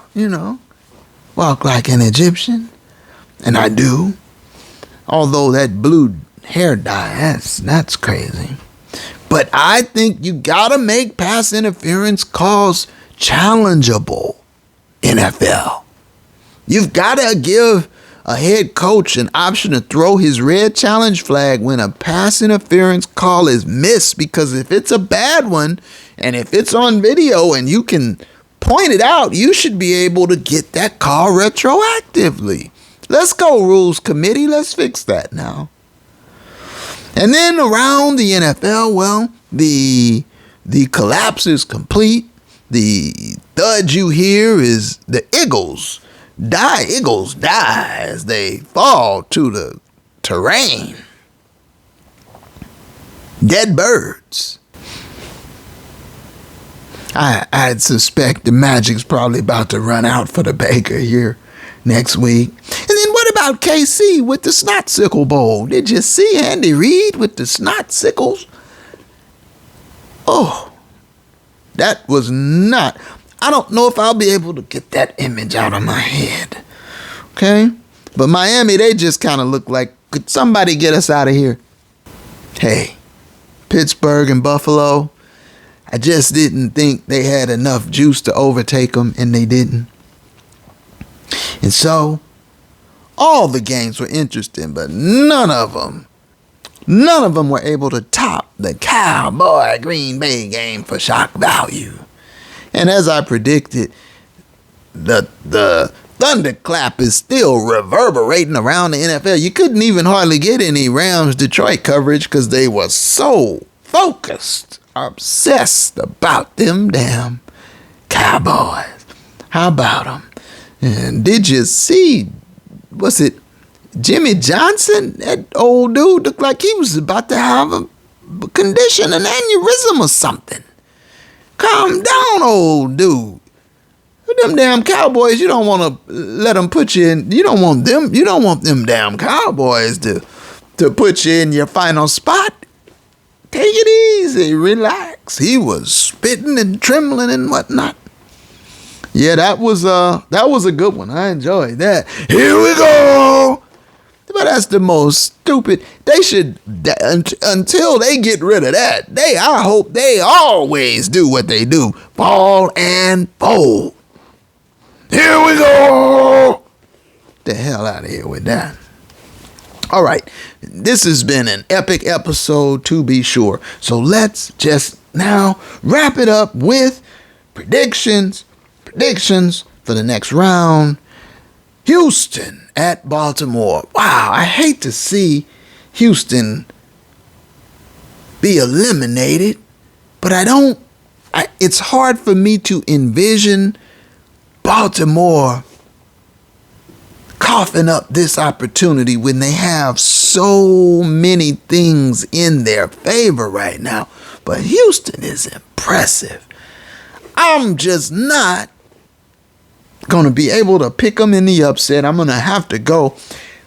walk like an Egyptian, and I do. Although that blue hair dye, that's crazy. But I think you gotta make pass interference calls challengeable, NFL. You've gotta give a head coach an option to throw his red challenge flag when a pass interference call is missed, because if it's a bad one and if it's on video and you can point it out, you should be able to get that call retroactively. Let's go, Rules Committee. Let's fix that now. And then around the NFL, well, the collapse is complete. The thud you hear is the Eagles die as they fall to the terrain. Dead birds. I'd suspect the Magic's probably about to run out for the Baker here next week. And then what about KC with the Snot-Sickle Bowl? Did you see Andy Reid with the Snot-Sickles? Oh, that was not... I don't know if I'll be able to get that image out of my head. Okay? But Miami, they just kind of look like, could somebody get us out of here? Hey, Pittsburgh and Buffalo. I just didn't think they had enough juice to overtake them, and they didn't. And so, all the games were interesting, but none of them were able to top the Cowboy Green Bay game for shock value. And as I predicted, the thunderclap is still reverberating around the NFL. You couldn't even hardly get any Rams-Detroit coverage because they were so focused, obsessed about them damn Cowboys. How about them? And did you see, was it Jimmy Johnson? That old dude looked like he was about to have a condition, an aneurysm or something. Calm down, old dude. Them damn Cowboys, you don't want to let them put you in. You don't want them damn Cowboys to put you in your final spot. Take it easy, relax. He was spitting and trembling and whatnot. Yeah, that was a good one. I enjoyed that. Here we go. But that's the most stupid. They should, until they get rid of that, I hope they always do what they do. Ball and fold. Here we go. The hell out of here with that. All right. This has been an epic episode, to be sure. So let's just now wrap it up with predictions for the next round. Houston at Baltimore. Wow, I hate to see Houston be eliminated, but it's hard for me to envision Baltimore coughing up this opportunity when they have so many things in their favor right now. But Houston is impressive. I'm just not going to be able to pick them in the upset. I'm going to have to go.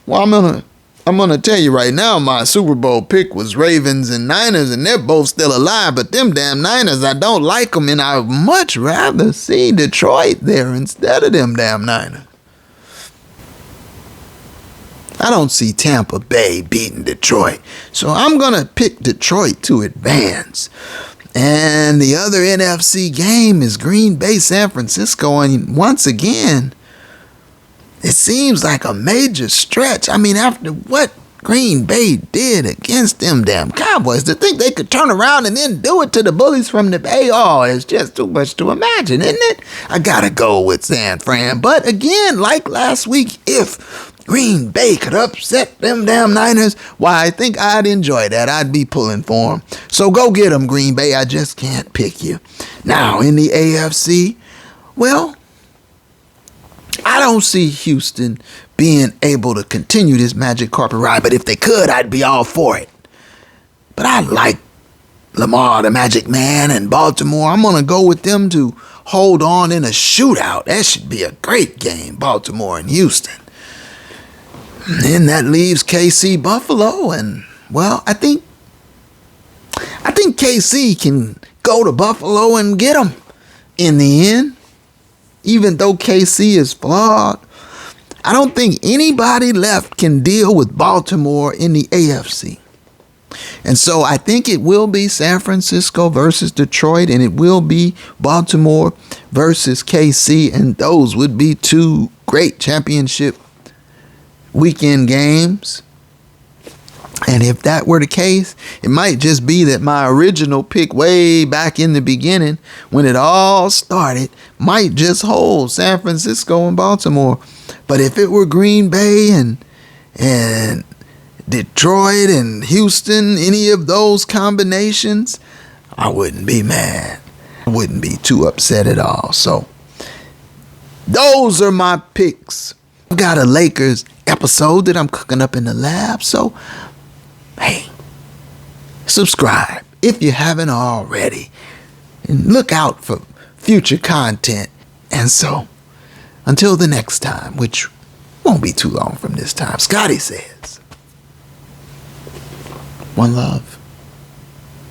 Well, I'm going to tell you right now, my Super Bowl pick was Ravens and Niners, and they're both still alive. But them damn Niners, I don't like them, and I'd much rather see Detroit there instead of them damn Niners. I don't see Tampa Bay beating Detroit. So I'm going to pick Detroit to advance. And the other NFC game is Green Bay, San Francisco. And once again, it seems like a major stretch. I mean, after what Green Bay did against them damn Cowboys, to think they could turn around and then do it to the bullies from the Bay, it's just too much to imagine, isn't it? I got to go with San Fran. But again, like last week, if Green Bay could upset them damn Niners, why, I think I'd enjoy that. I'd be pulling for them. So go get them, Green Bay. I just can't pick you. Now, in the AFC, well, I don't see Houston being able to continue this magic carpet ride, but if they could, I'd be all for it. But I like Lamar, the Magic Man, and Baltimore. I'm going to go with them to hold on in a shootout. That should be a great game, Baltimore and Houston. And that leaves KC Buffalo, and well, I think KC can go to Buffalo and get them in the end. Even though KC is flawed, I don't think anybody left can deal with Baltimore in the AFC. And so I think it will be San Francisco versus Detroit, and it will be Baltimore versus KC, and those would be two great championship weekend games. And if that were the case, it might just be that my original pick way back in the beginning, when it all started, might just hold San Francisco and Baltimore. But if it were Green Bay and Detroit and Houston, any of those combinations, I wouldn't be mad. I wouldn't be too upset at all. So those are my picks. I've got a Lakers episode that I'm cooking up in the lab. So, hey, subscribe if you haven't already. And look out for future content. And so, until the next time, which won't be too long from this time, Scotty says, one love.